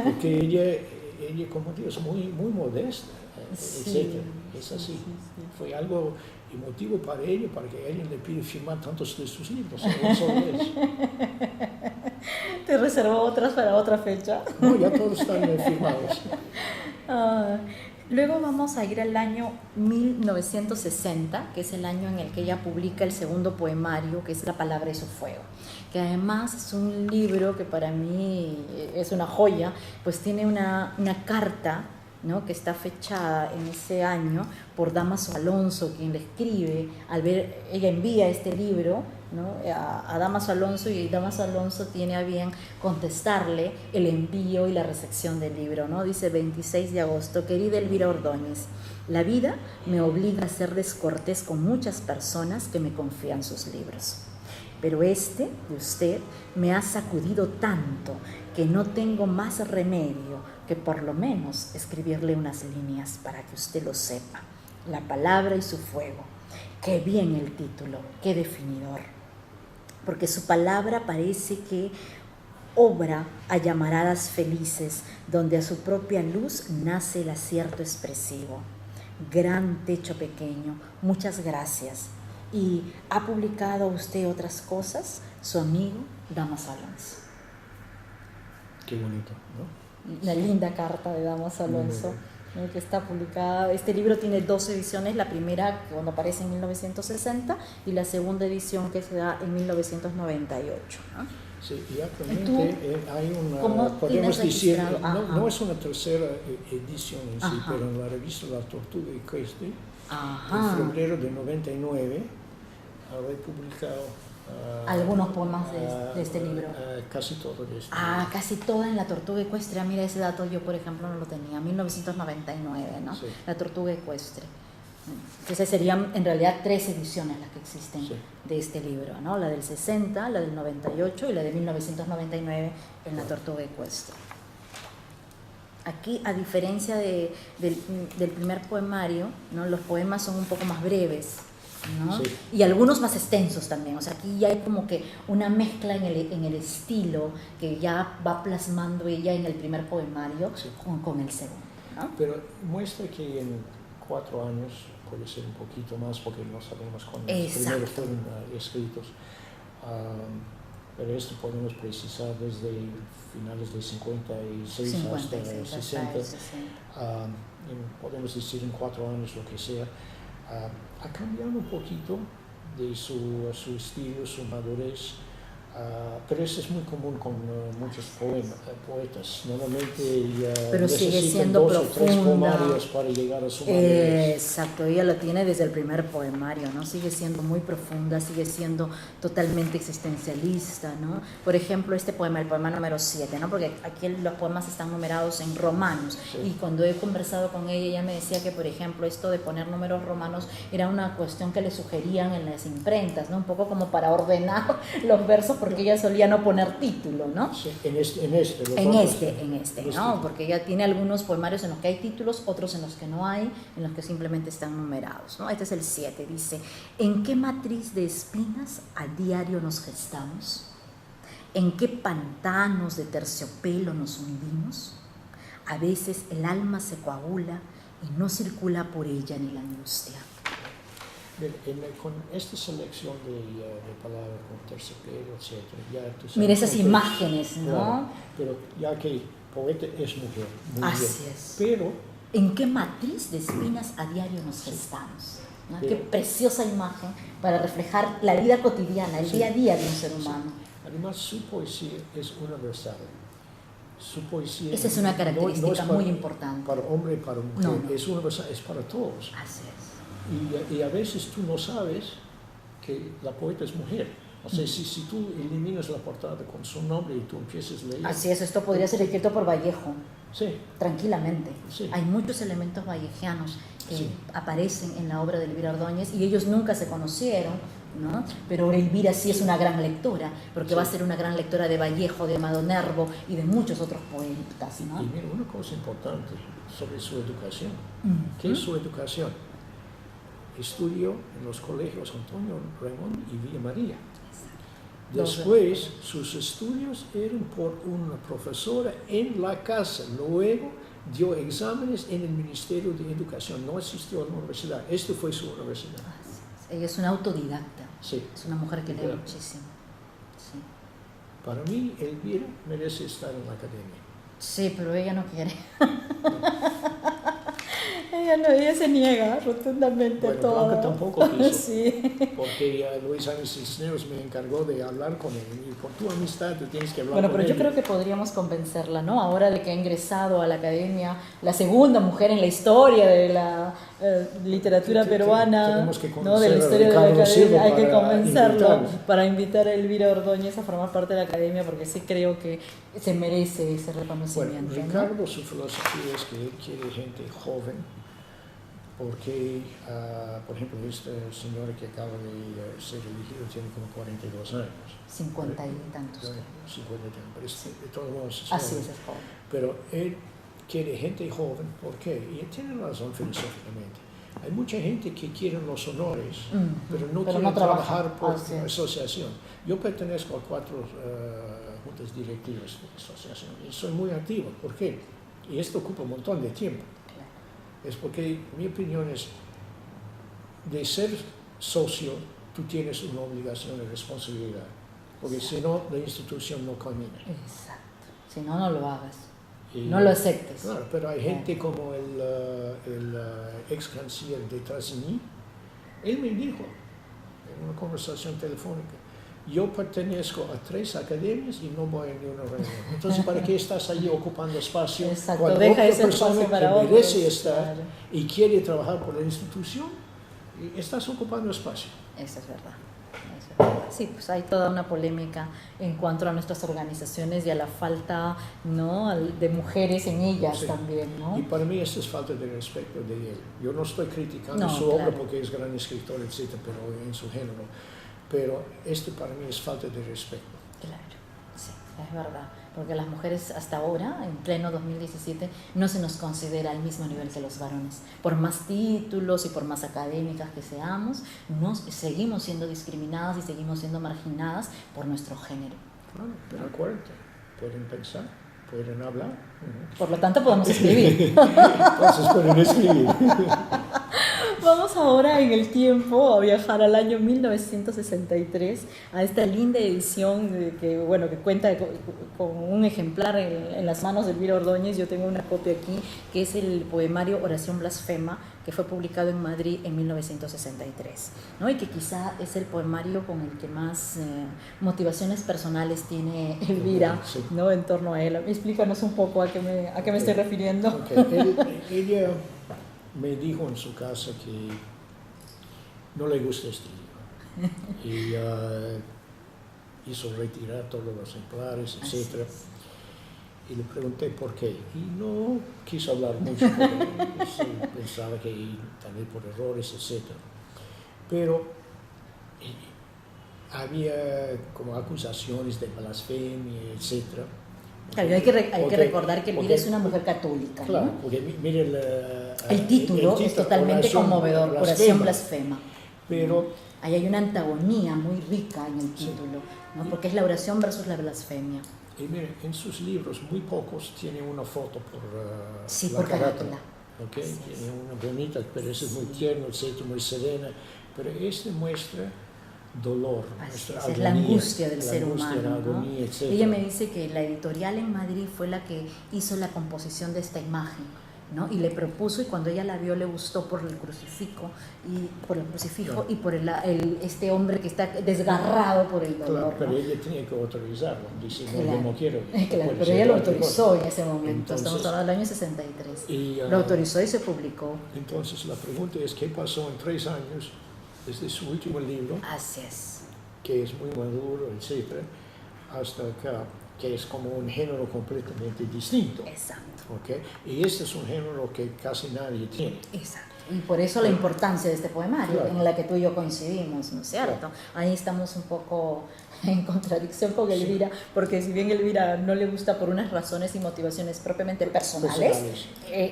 Porque ella, como digo, es muy, muy modesta, etc. Es así. Sí. Fue algo emotivo para ella, para que alguien le pida firmar tantos de sus libros. No solo eso. ¿Te reservó otras para otra fecha? No, ya todos están firmados. Luego vamos a ir al año 1960, que es el año en el que ella publica el segundo poemario, que es La palabra y su fuego, que además es un libro que para mí es una joya, pues tiene una carta, ¿no?, que está fechada en ese año por Dámaso Alonso, quien le escribe, ella envía este libro, ¿no?, a Dámaso Alonso, y Dámaso Alonso tiene a bien contestarle el envío y la recepción del libro, ¿no? Dice: 26 de agosto, querida Elvira Ordóñez, la vida me obliga a ser descortés con muchas personas que me confían sus libros. pero este de usted me ha sacudido tanto que no tengo más remedio que por lo menos escribirle unas líneas para que usted lo sepa. La palabra y su fuego. Qué bien el título, qué definidor. Porque su palabra parece que obra a llamaradas felices, donde a su propia luz nace el acierto expresivo. Gran techo pequeño, muchas gracias. ¿Y ha publicado usted otras cosas? Su amigo Damaso Alonso. Qué bonito, ¿no? Una linda carta de Damaso Alonso, que está publicada. Este libro tiene 2 ediciones, la primera cuando aparece en 1960 y la segunda edición que se da en 1998, ¿no? Sí, y actualmente hay una, podemos decir, no es una tercera edición en sí, pero en la revista La Tortuga Ecuestre, en febrero de 99, habré publicado algunos poemas de este libro. Casi todo de este libro. Casi toda en La Tortuga Ecuestre. Mira, ese dato yo, por ejemplo, no lo tenía. 1999, ¿no? Sí. La Tortuga Ecuestre. Entonces serían en realidad 3 ediciones las que existen de este libro, ¿no? La del 60, la del 98 y la de 1999 en La Tortuga Ecuestre. Aquí, a diferencia del primer poemario, ¿no? Los poemas son un poco más breves, ¿no? Sí. Y algunos más extensos también. O sea, aquí ya hay como que una mezcla en el estilo que ya va plasmando ella en el primer poemario con el segundo, ¿no? Pero muestra que en 4 años, puede ser un poquito más porque no sabemos cuándo los primeros fueron escritos, pero esto podemos precisar desde finales de 56 hasta 60, podemos decir en 4 años lo que sea. Ha cambiado un poquito de su estilo, su madurez, pero eso es muy común con muchos poetas. Normalmente pero sigue siendo 2 o 3 poemarios para llegar a su madurez. Exacto, ella lo tiene desde el primer poemario, ¿no? Sigue siendo muy profunda, sigue siendo totalmente existencialista, ¿no? Por ejemplo, este poema, el poema número 7, ¿no? Porque aquí los poemas están numerados en romanos, y cuando he conversado con ella me decía que, por ejemplo, esto de poner números romanos era una cuestión que le sugerían en las imprentas, ¿no? Un poco como para ordenar los versos, porque ella solía no poner título, ¿no? Sí, en este, ¿no? Porque ella tiene algunos poemarios en los que hay títulos, otros en los que no hay, en los que simplemente están numerados, ¿no? Este es el 7, dice: ¿en qué matriz de espinas a diario nos gestamos? ¿En qué pantanos de terciopelo nos hundimos? A veces el alma se coagula y no circula por ella ni la angustia. Con esta selección de palabras con terciopelo, etc. Mira esas imágenes, ¿no? Claro, pero ya que poeta es mujer, muy así bien. Es. Pero, ¿en qué matriz de espinas a diario nos gestamos? ¿No? Qué preciosa imagen para reflejar la vida cotidiana, el día a día de un ser humano. Además, su poesía es universal. Su poesía esa es una característica no es muy importante. Para hombre y para mujer, es universal, es para todos. Así es. Y a veces tú no sabes que la poeta es mujer. O sea, si tú eliminas la portada con su nombre y tú empiezas a leer... Así es, esto podría ser escrito por Vallejo. Sí. Tranquilamente. Sí. Hay muchos elementos vallejianos que aparecen en la obra de Elvira Ordóñez y ellos nunca se conocieron, ¿no? Pero Elvira sí es una gran lectora, porque va a ser una gran lectora de Vallejo, de Madonervo y de muchos otros poetas, ¿no? Y mira, una cosa importante sobre su educación. ¿Qué es su educación? Estudió en los colegios Antonio Ramón y Villa María. Después, sus estudios eran por una profesora en la casa. Luego, dio exámenes en el Ministerio de Educación. No asistió a la universidad. Esto fue su universidad. Ella es una autodidacta. Sí. Es una mujer que lee muchísimo. Sí. Para mí, Elvira merece estar en la academia. Sí, pero ella no quiere. Ella se niega rotundamente a todo. Blanca tampoco quiso, sí. porque Luis Ángel Cisneros me encargó de hablar con él, y por tu amistad tú tienes que hablar con él. Bueno, pero yo creo que podríamos convencerla, ¿no? Ahora de que ha ingresado a la academia, la segunda mujer en la historia de la literatura peruana, ¿no? De la historia de la academia, hay que convencerlo para invitar a Elvira Ordóñez a formar parte de la academia, porque sí creo que se merece ese reconocimiento. Bueno, Ricardo, su filosofía es que él quiere gente joven, porque, por ejemplo, esta señora que acaba de ser elegida tiene como 42 años. 50 y tantos. 50 y tantos, pero Sí. de todos modos es Así joven. es joven. Pero él quiere gente joven, ¿por qué? Y él tiene razón filosóficamente. Hay mucha gente que quiere los honores, pero no quiere trabajar por asociación. Yo pertenezco a 4 juntas directivas de asociación y soy muy activo. ¿Por qué? Y esto ocupa un montón de tiempo. Es porque mi opinión es, de ser socio, tú tienes una obligación y responsabilidad. Porque si no, la institución no camina. Exacto. Si no, no lo hagas. No lo aceptes. Claro, pero hay gente como el ex canciller de Tassigny. Él me dijo en una conversación telefónica, yo pertenezco a 3 academias y no voy a ni una reunión. Entonces, ¿para qué estás allí ocupando espacio? Exacto, cuando deja otra ese persona espacio para que otros, merece estar claro, y quiere trabajar por la institución, y estás ocupando espacio? Eso es verdad. Eso es verdad. Sí, pues hay toda una polémica en cuanto a nuestras organizaciones y a la falta, ¿no?, de mujeres en ellas, sí, también, ¿no? Y para mí esto es falta de respeto de él. Yo no estoy criticando su obra porque es gran escritor, etc., pero en su género. Pero esto para mí es falta de respeto. Claro, sí, es verdad. Porque las mujeres hasta ahora, en pleno 2017, no se nos considera al mismo nivel que los varones. Por más títulos y por más académicas que seamos, seguimos siendo discriminadas y seguimos siendo marginadas por nuestro género. Claro, pero acuérdate, pueden pensar, pueden hablar. Por lo tanto, podemos escribir. Entonces pueden escribir. Vamos ahora en el tiempo a viajar al año 1963, a esta linda edición que cuenta con un ejemplar en las manos de Elvira Ordóñez. Yo tengo una copia aquí, que es el poemario Oración Blasfema, que fue publicado en Madrid en 1963, ¿no? Y que quizá es el poemario con el que más motivaciones personales tiene Elvira, sí, ¿no?, en torno a él. Explícanos un poco a qué me estoy refiriendo. Ella me dijo en su casa que no le gusta este libro y hizo retirar todos los ejemplares, etc. Y le pregunté por qué. Y no quiso hablar mucho porque sí, pensaba que también por errores, etc. Pero había como acusaciones de blasfemia, etc. Claro, hay que recordar que Elvira es una mujer católica, claro, ¿no? Porque mire el título es totalmente conmovedor, Oración Blasfema. Pero ahí hay una antagonía muy rica en el título, ¿no? Porque es la oración versus la blasfemia. Y mire, en sus libros muy pocos tienen una foto por sí, la por carátula. ¿Okay? Sí, tiene una bonita, pero es muy tierno, etc., muy serena, pero este muestra dolor, es la angustia del ser humano, agonía, ¿no? Ella me dice que la editorial en Madrid fue la que hizo la composición de esta imagen, ¿no? Y le propuso, y cuando ella la vio le gustó por el crucifijo claro, y por este hombre que está desgarrado por el dolor. Claro, pero ¿no? Ella tenía que autorizarlo, dice, no, claro, yo no quiero. Claro, pero ella lo autorizó en ese momento. Entonces, estamos hablando del año 63. Lo autorizó y se publicó. Entonces la pregunta es, ¿qué pasó en 3 años desde su último libro? Así es. Que es muy maduro, etc., hasta acá, que es como un género completamente distinto. Exacto. ¿Okay? Y este es un género que casi nadie tiene. Exacto. Y por eso la importancia de este poemario, claro, en la que tú y yo coincidimos, ¿no es cierto? Claro. Ahí estamos un poco en contradicción con Elvira, sí, porque si bien Elvira no le gusta por unas razones y motivaciones propiamente personales,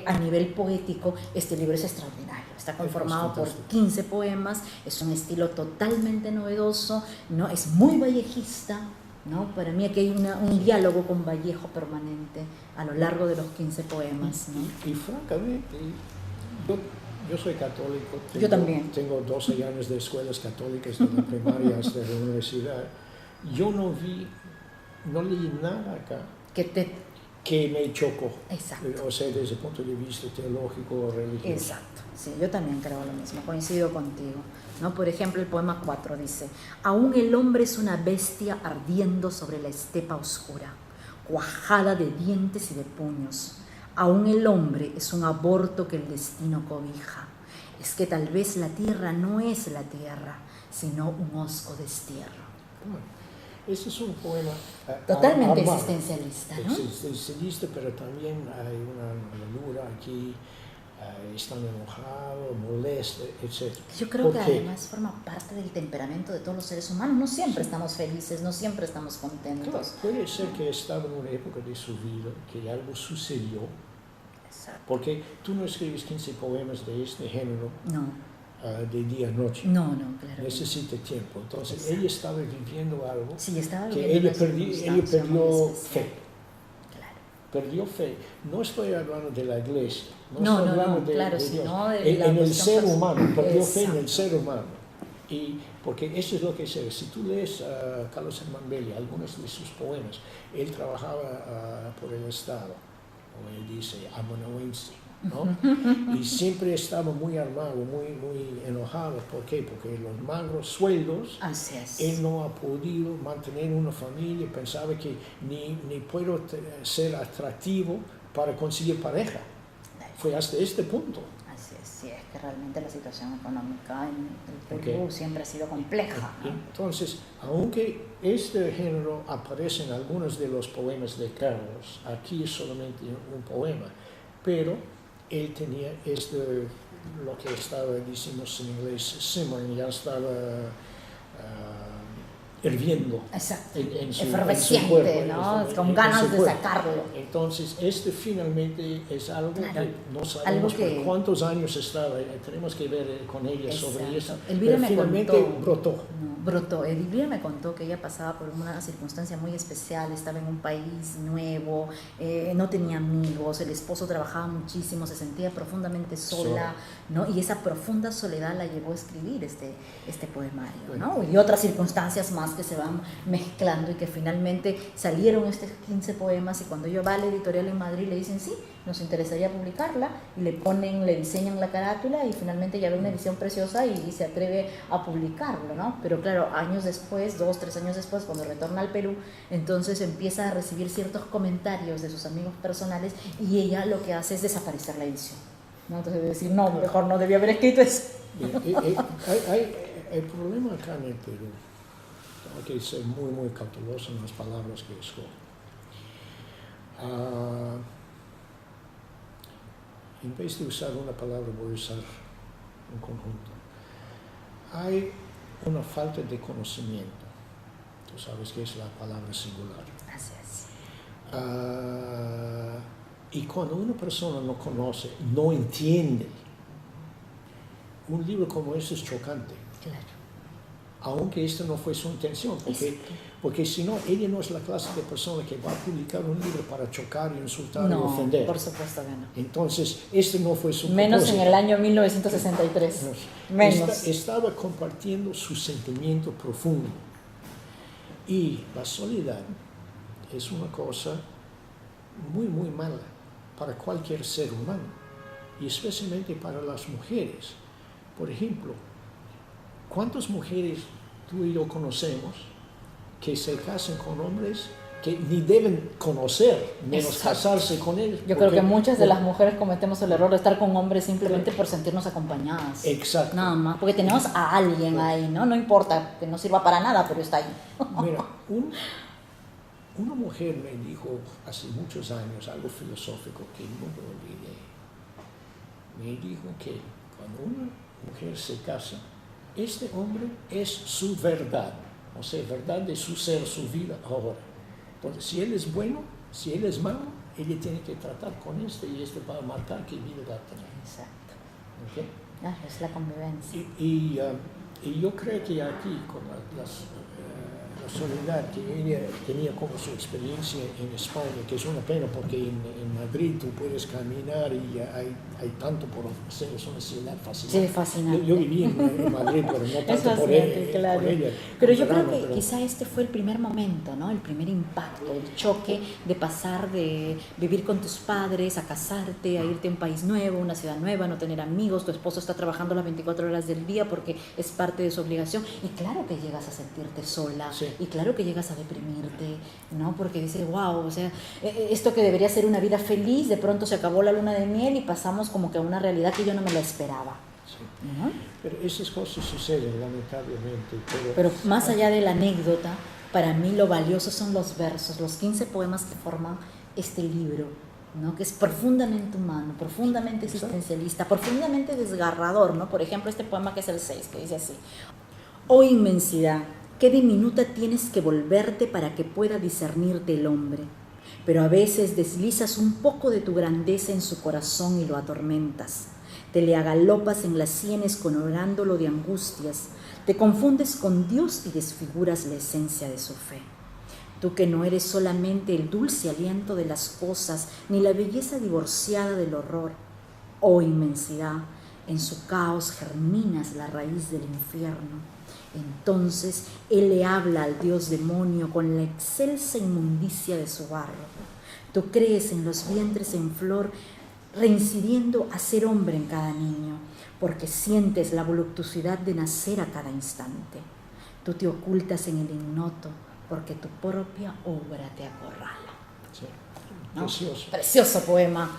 a nivel poético este libro es extraordinario. Está conformado por 15 poemas, es un estilo totalmente novedoso, ¿no? Es muy vallejista, ¿no? Para mí aquí hay un diálogo con Vallejo permanente a lo largo de los 15 poemas, ¿no? Y francamente, yo soy católico. Yo también. Tengo 12 años de escuelas católicas, desde la primaria hasta la universidad. Yo no leí nada acá que me chocó. Exacto. O sea, desde el punto de vista teológico o religioso. Exacto. Sí, yo también creo lo mismo, coincido contigo, ¿no? Por ejemplo, el poema 4 dice: aún el hombre es una bestia ardiendo sobre la estepa oscura, cuajada de dientes y de puños. Aún el hombre es un aborto que el destino cobija. Es que tal vez la tierra no es la tierra, sino un hosco destierro. Este es un poema totalmente existencialista, ¿no? Existencialista, pero también hay una llanura aquí están enojados, molestos, etc. Yo creo que además forma parte del temperamento de todos los seres humanos. No siempre estamos felices, no siempre estamos contentos. Claro, puede ser que estaba en una época de su vida que algo sucedió. Exacto. Porque tú no escribes 15 poemas de este género. No. De día a noche. No, claro. Necesita tiempo. Entonces, Exacto. ella estaba viviendo algo estaba que ella perdió fe. Claro. Perdió fe. No estoy hablando de la iglesia. No, estoy hablando de claro, Dios. Sino de en el ser humano. Perdió fe en el Exacto. ser humano. Y porque eso es lo que se ve. Si tú lees a Carlos Herman Belli, algunos de sus poemas, él trabajaba por el Estado. O él dice, amanuense. ¿No? Y siempre estaba muy armado, muy enojado. ¿Por qué? Porque los magros sueldos, él no ha podido mantener una familia, pensaba que ni puedo ser atractivo para conseguir pareja. Fue hasta este punto. Así es, sí, es que realmente la situación económica en el Perú siempre ha sido compleja, ¿no? Entonces, aunque este género aparece en algunos de los poemas de Carlos, aquí es solamente un poema, pero él tenía lo que decimos en inglés, simmering, ya estaba hirviendo. Exacto. En su efervesciente, ¿no? Con ganas de sacarlo. Entonces, finalmente es algo que no sabemos algo que... por cuántos años estaba, tenemos que ver con ella sobre eso, Elvira pero finalmente brotó. Elvira me contó que ella pasaba por una circunstancia muy especial, estaba en un país nuevo, no tenía amigos, el esposo trabajaba muchísimo, se sentía profundamente sola, ¿no? Y esa profunda soledad la llevó a escribir este poemario, ¿no? Y otras circunstancias más que se van mezclando y que finalmente salieron estos 15 poemas, y cuando ella va a la editorial en Madrid le dicen sí, nos interesaría publicarla, y le diseñan la carátula, y finalmente ya ve una edición preciosa y se atreve a publicarlo, ¿no? Pero claro, años después, 2-3 años después, cuando retorna al Perú, entonces empieza a recibir ciertos comentarios de sus amigos personales, y ella lo que hace es desaparecer la edición, ¿no? Entonces decir, no, mejor no debía haber escrito eso. El problema acá en el Perú, tengo que ser muy cauteloso en las palabras que escojo. En vez de usar una palabra, voy a usar un conjunto. Hay una falta de conocimiento. Tú sabes que es la palabra singular. Así es. Y cuando una persona no conoce, no entiende, un libro como este es chocante. Claro. Aunque esta no fue su intención, porque si no, ella no es la clase de persona que va a publicar un libro para chocar, insultar y ofender. Por supuesto que no. Entonces, este no fue su Menos propósito. en el año 1963. Menos. Estaba compartiendo su sentimiento profundo. Y la soledad es una cosa muy mala para cualquier ser humano, y especialmente para las mujeres. Por ejemplo, ¿cuántas mujeres tú y yo conocemos que se casan con hombres que ni deben conocer, menos casarse con ellos? Yo creo que muchas de las mujeres cometemos el error de estar con hombres simplemente por sentirnos acompañadas. Exacto. Nada más, porque tenemos a alguien ahí, ¿no? No importa que no sirva para nada, pero está ahí. Mira, una mujer me dijo hace muchos años algo filosófico que nunca olvidé. Me dijo que cuando una mujer se casa, este hombre es su verdad, o sea, verdad de su ser, su vida ahora. Entonces, si él es bueno, si él es malo, ella tiene que tratar con y este va a marcar qué vida va a tener. Exacto. ¿Okay? Es la convivencia. Y yo creo que aquí, con la soledad que ella tenía como su experiencia en España, que es una pena porque en Madrid tú puedes caminar y hay tanto por hacer, es una ciudad fascinante. Sí, fascinante. Yo viví en Madrid, pero no tanto por ella. Pero yo creo que quizá este fue el primer momento, ¿no? El primer impacto, el choque de pasar de vivir con tus padres a casarte, a irte a un país nuevo, una ciudad nueva, no tener amigos, tu esposo está trabajando las 24 horas del día porque es parte de su obligación, y claro que llegas a sentirte sola. Sí. Y claro que llegas a deprimirte, ¿no? Porque dices, wow, o sea, esto que debería ser una vida feliz, de pronto se acabó la luna de miel y pasamos como que a una realidad que yo no me la esperaba. Sí. ¿No? Pero esas cosas suceden, lamentablemente. Pero más allá de la anécdota, para mí lo valioso son los versos, los 15 poemas que forman este libro, ¿no? Que es profundamente humano, profundamente existencialista, profundamente desgarrador, ¿no? Por ejemplo, este poema que es el 6, que dice así: oh inmensidad, qué diminuta tienes que volverte para que pueda discernirte el hombre, pero a veces deslizas un poco de tu grandeza en su corazón y lo atormentas, te le agalopas en las sienes coronándolo de angustias, te confundes con Dios y desfiguras la esencia de su fe. Tú que no eres solamente el dulce aliento de las cosas, ni la belleza divorciada del horror. Oh inmensidad, en su caos germinas la raíz del infierno. Entonces él le habla al dios demonio con la excelsa inmundicia de su barro. Tú crees en los vientres en flor, reincidiendo a ser hombre en cada niño, porque sientes la voluptuosidad de nacer a cada instante. Tú te ocultas en el ignoto, porque tu propia obra te acorrala. Sí. ¿No? Precioso. Precioso poema.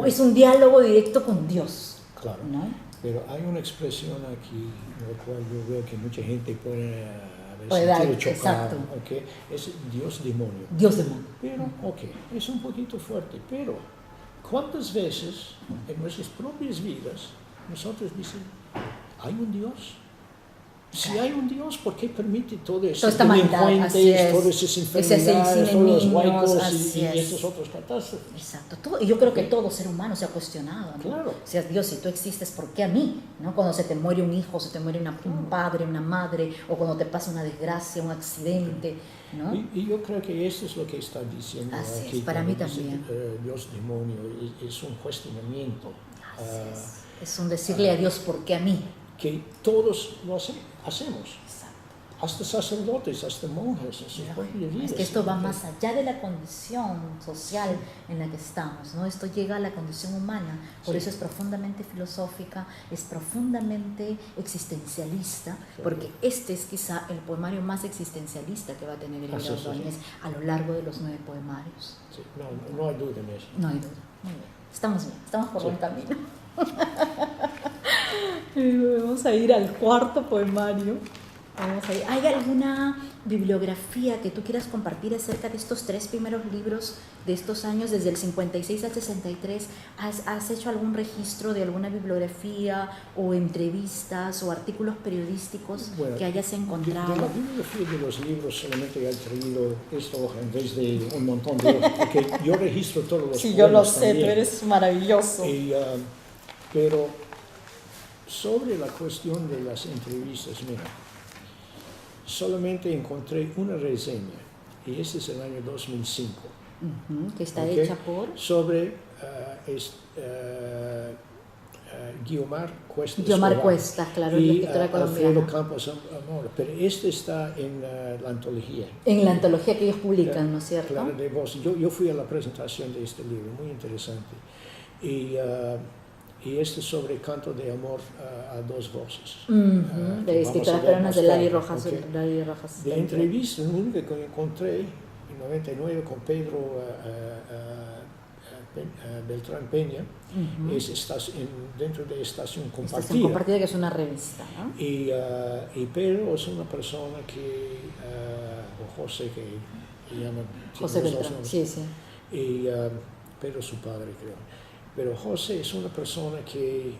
Es un diálogo directo con Dios. Claro. ¿No? Pero hay una expresión aquí, en la cual yo veo que mucha gente puede dar, chocar. exacto. Okay. Es Dios demonio. Dios demonio. Pero, es un poquito fuerte, pero ¿cuántas veces en nuestras propias vidas nosotros decimos, ¿hay un Dios? Si hay un Dios, ¿por qué permite todo eso? Toda esta maldad, así es. Todas esas enfermedades, todos los huecos y estas otras catástrofes. Exacto. Y yo creo que todo ser humano se ha cuestionado, ¿no? Claro. O sea, Dios, si tú existes, ¿por qué a mí? ¿No? Cuando se te muere un hijo, se te muere un padre, una madre, o cuando te pasa una desgracia, un accidente, ¿no? Y yo creo que esto es lo que está diciendo así aquí. Es, para mí también. Dios demonio es un cuestionamiento. Es un decirle a Dios, ¿por qué a mí? Que todos lo hacemos. Exacto. Hasta sacerdotes, hasta monjes, es que esto va más allá de la condición social en la que estamos, ¿no? Esto llega a la condición humana, por eso es profundamente filosófica, es profundamente existencialista, porque este es quizá el poemario más existencialista que va a tener Elvira Ordóñez a lo largo de los 9 poemarios. Sí, no hay duda en eso. No hay duda. Muy bien. Estamos por buen camino. Vamos a ir al 4 poemario. ¿Hay alguna bibliografía que tú quieras compartir acerca de estos 3 primeros libros de estos años, desde el 56 al 63? ¿Has hecho algún registro de alguna bibliografía o entrevistas o artículos periodísticos que hayas encontrado? De la bibliografía de los libros solamente he traído esta hoja en vez de un montón de hojas, porque yo registro todos los Sí, yo lo sé, también. Tú eres maravilloso. Pero sobre la cuestión de las entrevistas, mira, solamente encontré una reseña, y este es el año 2005. Que está hecha por... Sobre Guiomar Cuesta. Guiomar Cuesta, claro, y escritora colombiana. Alfredo Campos Amor, pero este está en la antología. En la antología que ellos publican, ¿no es cierto? Claro, de voz. Yo fui a la presentación de este libro, muy interesante. Y este es sobre canto de amor a 2 voces. De escritoras peruanas de Lali Rojas. De entrevista, la única que encontré en 99 con Pedro Beltrán Peña, dentro de Estación Compartida. Estación Compartida, que es una revista, ¿no? Y Pedro es una persona que, o José, que llaman... José Beltrán, sí. Y Pedro su padre, creo. Pero José es una persona que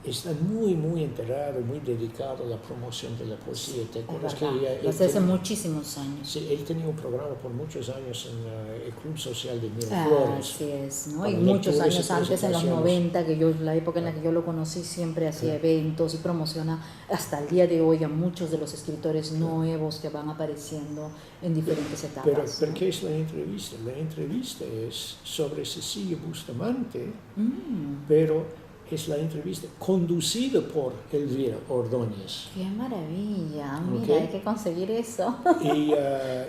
está muy, muy enterado, muy dedicado a la promoción de la poesía. ¿Te acuerdas que hace muchísimos años? Sí, él tenía un programa por muchos años en el Club Social de Miraflores. Así es, ¿no? Y muchos años antes, en los 90, la época en la que yo lo conocí, siempre hacía eventos y promociona hasta el día de hoy a muchos de los escritores nuevos que van apareciendo en diferentes etapas. Pero ¿qué es la entrevista? La entrevista es sobre Cecilia Bustamante, pero es la entrevista conducida por Elvira Ordóñez. ¡Qué maravilla! Mira, hay que conseguir eso. Y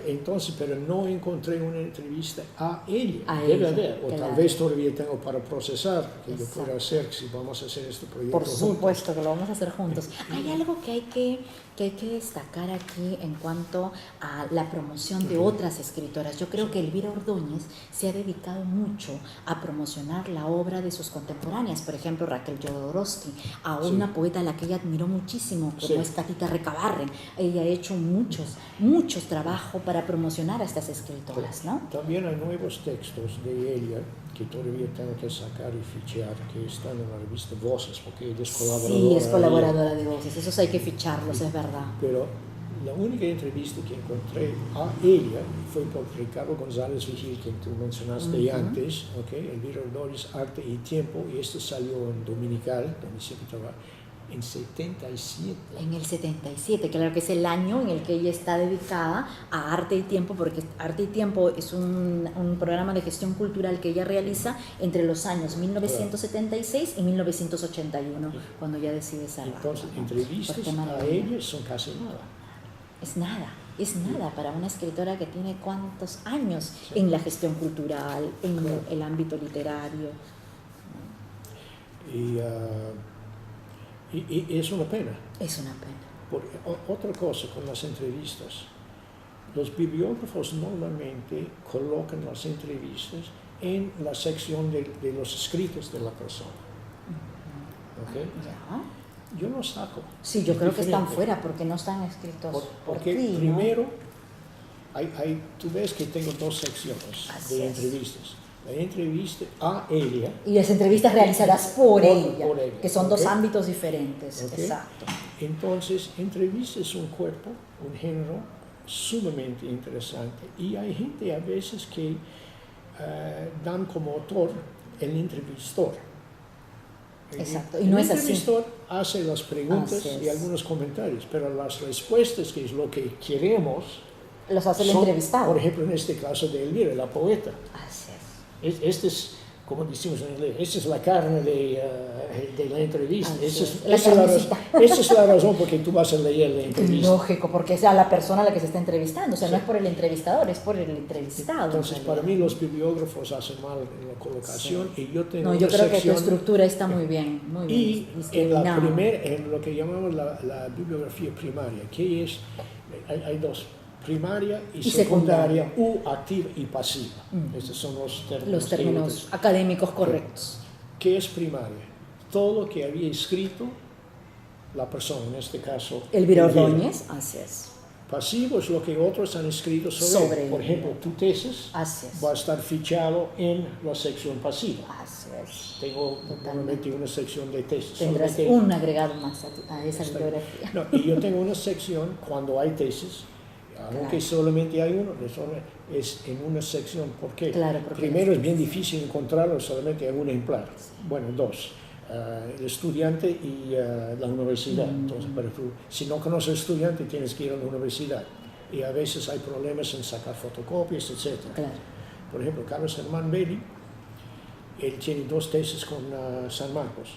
entonces, pero no encontré una entrevista a ella. Debe haber, o tal vez todavía tengo para procesar, que yo pueda hacer, si vamos a hacer este proyecto juntos. Por supuesto juntos. Que lo vamos a hacer juntos. Hay algo que hay que destacar aquí en cuanto a la promoción de otras escritoras. Yo creo que Elvira Ordóñez se ha dedicado mucho a promocionar la obra de sus contemporáneas. Por ejemplo, ejemplo, Raquel Jodorowsky, a una poeta a la que ella admiró muchísimo, como es Katita Recabarren. Ella ha hecho muchos trabajos para promocionar a estas escritoras, ¿no? También hay nuevos textos de ella que todavía tengo que sacar y fichar, que están en la revista Voces, porque ella es colaboradora. Sí, es colaboradora de Voces, esos hay que ficharlos, es verdad. Pero la única entrevista que encontré a ella fue por Ricardo González Vigil, que tú mencionaste antes, Elvira Ordóñez, Arte y Tiempo, y este salió en Dominical, donde siempre trabaja, en 77. En el 77, claro que es el año en el que ella está dedicada a Arte y Tiempo, porque Arte y Tiempo es un programa de gestión cultural que ella realiza entre los años 1976 y 1981, cuando ella decide salvar. Entonces, entrevistas a ella son casi nada. Es nada para una escritora que tiene cuántos años en la gestión cultural, en el ámbito literario. Y es una pena. Es una pena. Porque, otra cosa con las entrevistas, los bibliógrafos normalmente colocan las entrevistas en la sección de los escritos de la persona. ¿Okay? Ya. Yo los saco. Sí, yo creo que están fuera porque no están escritos porque por ti, primero, ¿no? tú ves que tengo dos secciones de entrevistas. La entrevista a ella. Y las entrevistas realizadas por ella, que son dos ¿okay? ámbitos diferentes. ¿Okay? Exacto. Entonces, entrevista es un cuerpo, un género sumamente interesante. Y hay gente a veces que dan como autor el entrevistador. Exacto, y no es así. El entrevistador hace las preguntas y algunos comentarios, pero las respuestas, que es lo que queremos, los hace el entrevistado. Por ejemplo, en este caso de Elvira, la poeta. Así es. Este es, como decimos en inglés, esta es la carne de la entrevista. Esa es la razón por que tú vas a leer la entrevista. Lógico, porque es a la persona a la que se está entrevistando, o sea, no es por el entrevistador, es por el entrevistado. Entonces, para mí los bibliógrafos hacen mal en la colocación y yo tengo yo creo que tu estructura está muy bien, y en lo que llamamos la bibliografía primaria, que es, hay dos, primaria y secundaria, activa y pasiva. Estos son los términos académicos correctos. ¿Qué es primaria? Todo lo que había escrito la persona, en este caso Elvira Ordóñez, así es. Pasivo es lo que otros han escrito sobre por ejemplo, tu tesis va a estar fichado en la sección pasiva. Así es. Tengo normalmente una sección de tesis. Tendrás un agregado más a esa bibliografía. No, y yo tengo una sección cuando hay tesis, aunque solamente hay uno, es en una sección. ¿Por qué? Primero es bien difícil encontrarlo, solamente hay un ejemplar. Bueno, dos. El estudiante y la universidad. Entonces, pero tú, si no conoces al estudiante, tienes que ir a la universidad. Y a veces hay problemas en sacar fotocopias, etc. Por ejemplo, Carlos Germán Belli, él tiene dos tesis con San Marcos.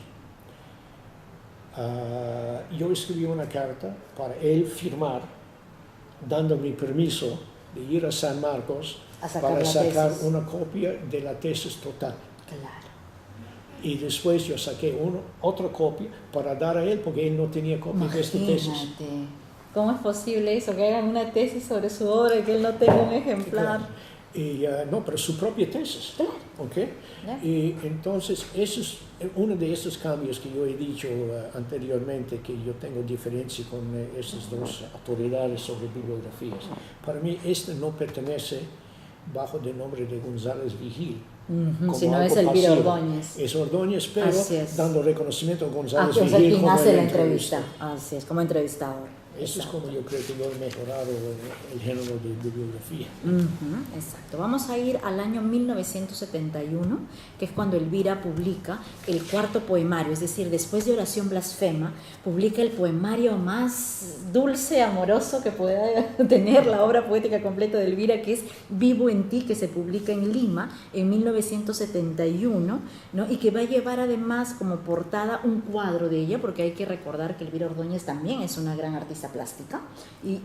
Yo escribí una carta para él firmar, dando mi permiso de ir a San Marcos para sacar una copia de la tesis total. Y después yo saqué otra copia para dar a él, porque él no tenía copia de esta tesis. ¿Cómo es posible eso? Que hagan una tesis sobre su obra y que él no tenga un ejemplar. Y, no, pero su propia tesis. ¿Okay? Y entonces, eso es uno de esos cambios que yo he dicho anteriormente, que yo tengo diferencia con estas dos autoridades sobre bibliografías. Para mí, este no pertenece bajo el nombre de González Vigil. Si no es Elvira Ordóñez. Es Ordóñez, pero dando reconocimiento a González Vigil. Es quien hace la entrevista. Así es, como entrevistador. Eso es como yo creo que yo he mejorado el género de bibliografía. Exacto. Vamos a ir al año 1971, que es cuando Elvira publica el cuarto poemario, es decir, después de Oración Blasfema, publica el poemario más dulce, amoroso que pueda tener la obra poética completa de Elvira, que es Vivo en ti, que se publica en Lima en 1971, ¿no? Y que va a llevar además como portada un cuadro de ella, porque hay que recordar que Elvira Ordóñez también es una gran artista plástica y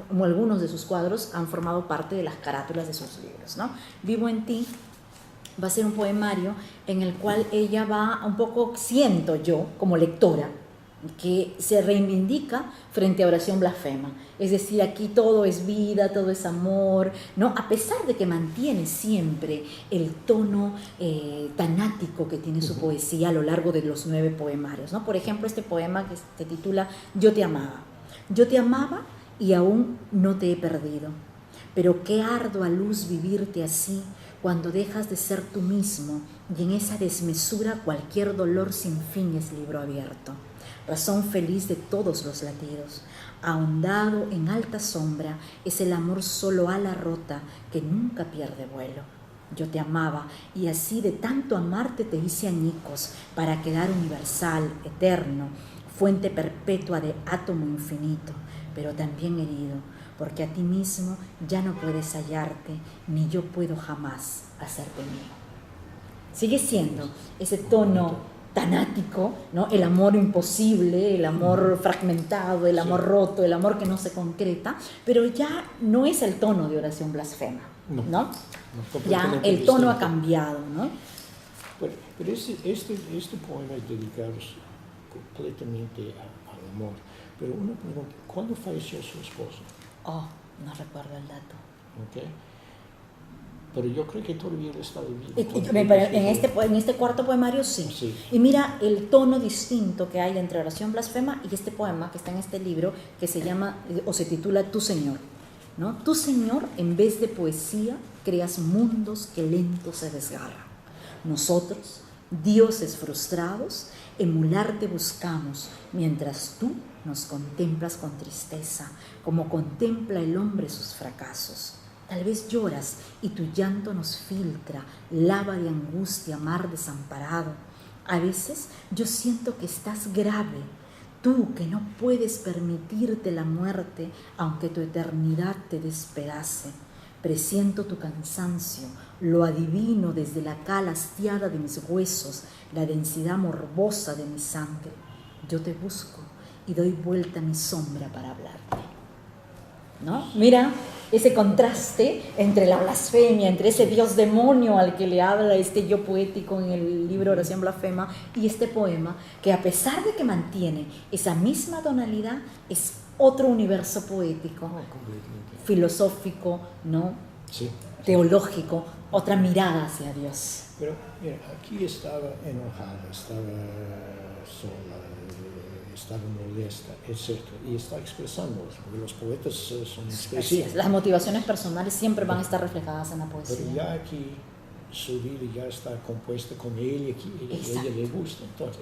como algunos de sus cuadros han formado parte de las carátulas de sus libros, ¿no? Vivo en ti va a ser un poemario en el cual ella va un poco, siento yo como lectora, que se reivindica frente a Oración Blasfema. Es decir, aquí todo es vida, todo es amor, ¿no? A pesar de que mantiene siempre el tono tanático que tiene su poesía a lo largo de los 9 poemarios, ¿no? Por ejemplo, este poema que se titula Yo te amaba. Yo te amaba y aún no te he perdido. Pero qué ardua luz vivirte así cuando dejas de ser tú mismo y en esa desmesura cualquier dolor sin fin es libro abierto. Razón feliz de todos los latidos, ahondado en alta sombra, es el amor solo ala rota que nunca pierde vuelo. Yo te amaba y así de tanto amarte te hice añicos para quedar universal, eterno, fuente perpetua de átomo infinito, pero también herido, porque a ti mismo ya no puedes hallarte, ni yo puedo jamás hacerte mío. Sigue siendo ese tono tanático, ¿no? El amor imposible, el amor fragmentado, el amor roto, el amor que no se concreta, pero ya no es el tono de Oración Blasfema, ¿no? Ya el tono ha cambiado, ¿no? Pero este poema es dedicado completamente al amor. Pero una pregunta, ¿cuándo falleció su esposo? Oh, no recuerdo el dato. Okay. Pero yo creo que todavía está vivo. En este cuarto poemario sí. Y mira el tono distinto que hay entre Oración Blasfema y este poema que está en este libro que se llama o se titula Tu Señor, ¿no? Tu Señor, en vez de poesía, creas mundos que lento se desgarran. Nosotros, dioses frustrados, emularte buscamos, mientras tú nos contemplas con tristeza, como contempla el hombre sus fracasos. Tal vez lloras y tu llanto nos filtra, lava de angustia, mar desamparado. A veces yo siento que estás grave, tú que no puedes permitirte la muerte, aunque tu eternidad te despedace. Presiento tu cansancio, lo adivino desde la cal hastiada de mis huesos, la densidad morbosa de mi sangre. Yo te busco y doy vuelta a mi sombra para hablarte, ¿no? Mira ese contraste entre la blasfemia, entre ese dios demonio al que le habla este yo poético en el libro Oración Blasfema y este poema que a pesar de que mantiene esa misma tonalidad es otro universo poético, filosófico, ¿no? Sí. Teológico, otra mirada hacia Dios. Pero mira, aquí estaba enojada, estaba sola, estaba molesta, etc. Y está expresando, porque los poetas son expresivos. Las motivaciones personales siempre van a estar reflejadas en la poesía. Pero ya aquí su vida ya está compuesta con ella, y ella le gusta. Entonces,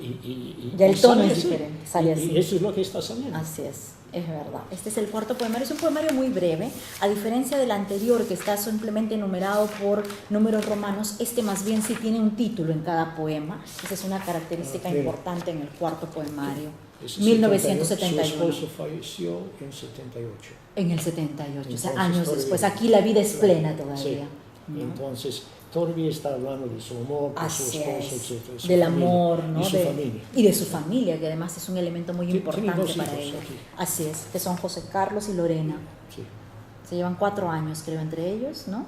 ya el tono es diferente, sale así. Y eso es lo que está saliendo. Así es verdad. Este es el cuarto poemario, es un poemario muy breve, a diferencia del anterior que está simplemente enumerado por números romanos, este más bien sí tiene un título en cada poema, esa es una característica importante en el cuarto poemario. 1971. Su esposo falleció en 78. En el 78, entonces, o sea, años después, aquí la vida es plena todavía. Sí. ¿No? Entonces, todavía está hablando de su amor, de su esposo, etc. Del amor, ¿no? Y su familia. Y de su familia, que además es un elemento muy importante para ella. Así es, que son José Carlos y Lorena. Sí. Se llevan 4 años, creo, entre ellos, ¿no?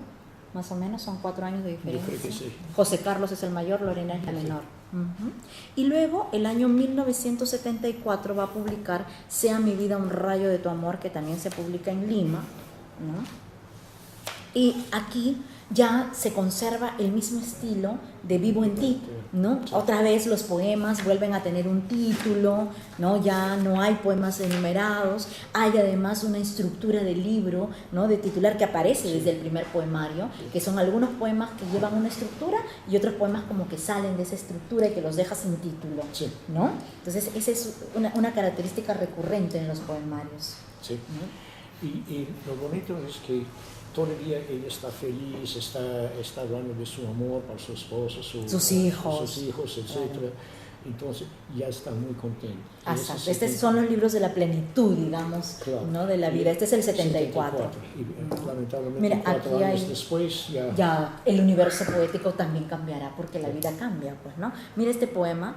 Más o menos, son 4 años de diferencia. Yo creo que sí. José Carlos es el mayor, Lorena es la menor. Y luego, el año 1974, va a publicar Sea mi vida un rayo de tu amor, que también se publica en Lima, ¿no? Y aquí ya se conserva el mismo estilo de Vivo en ti, ¿no? Otra vez los poemas vuelven a tener un título, ¿no? Ya no hay poemas enumerados, hay además una estructura de libro, ¿no? De titular que aparece desde el primer poemario, que son algunos poemas que llevan una estructura y otros poemas como que salen de esa estructura y que los deja sin título, ¿no? Entonces esa es una característica recurrente en los poemarios. Sí. ¿No? Y lo bonito es que todavía ella está feliz, está hablando de su amor por su esposo, sus hijos, etc. Entonces ya está muy contenta. Estos son los libros de la plenitud, digamos, ¿no? De la vida. Este es el 74. Y lamentablemente 4 años después ya el universo poético también cambiará porque la vida cambia, pues, ¿no? Mira este poema,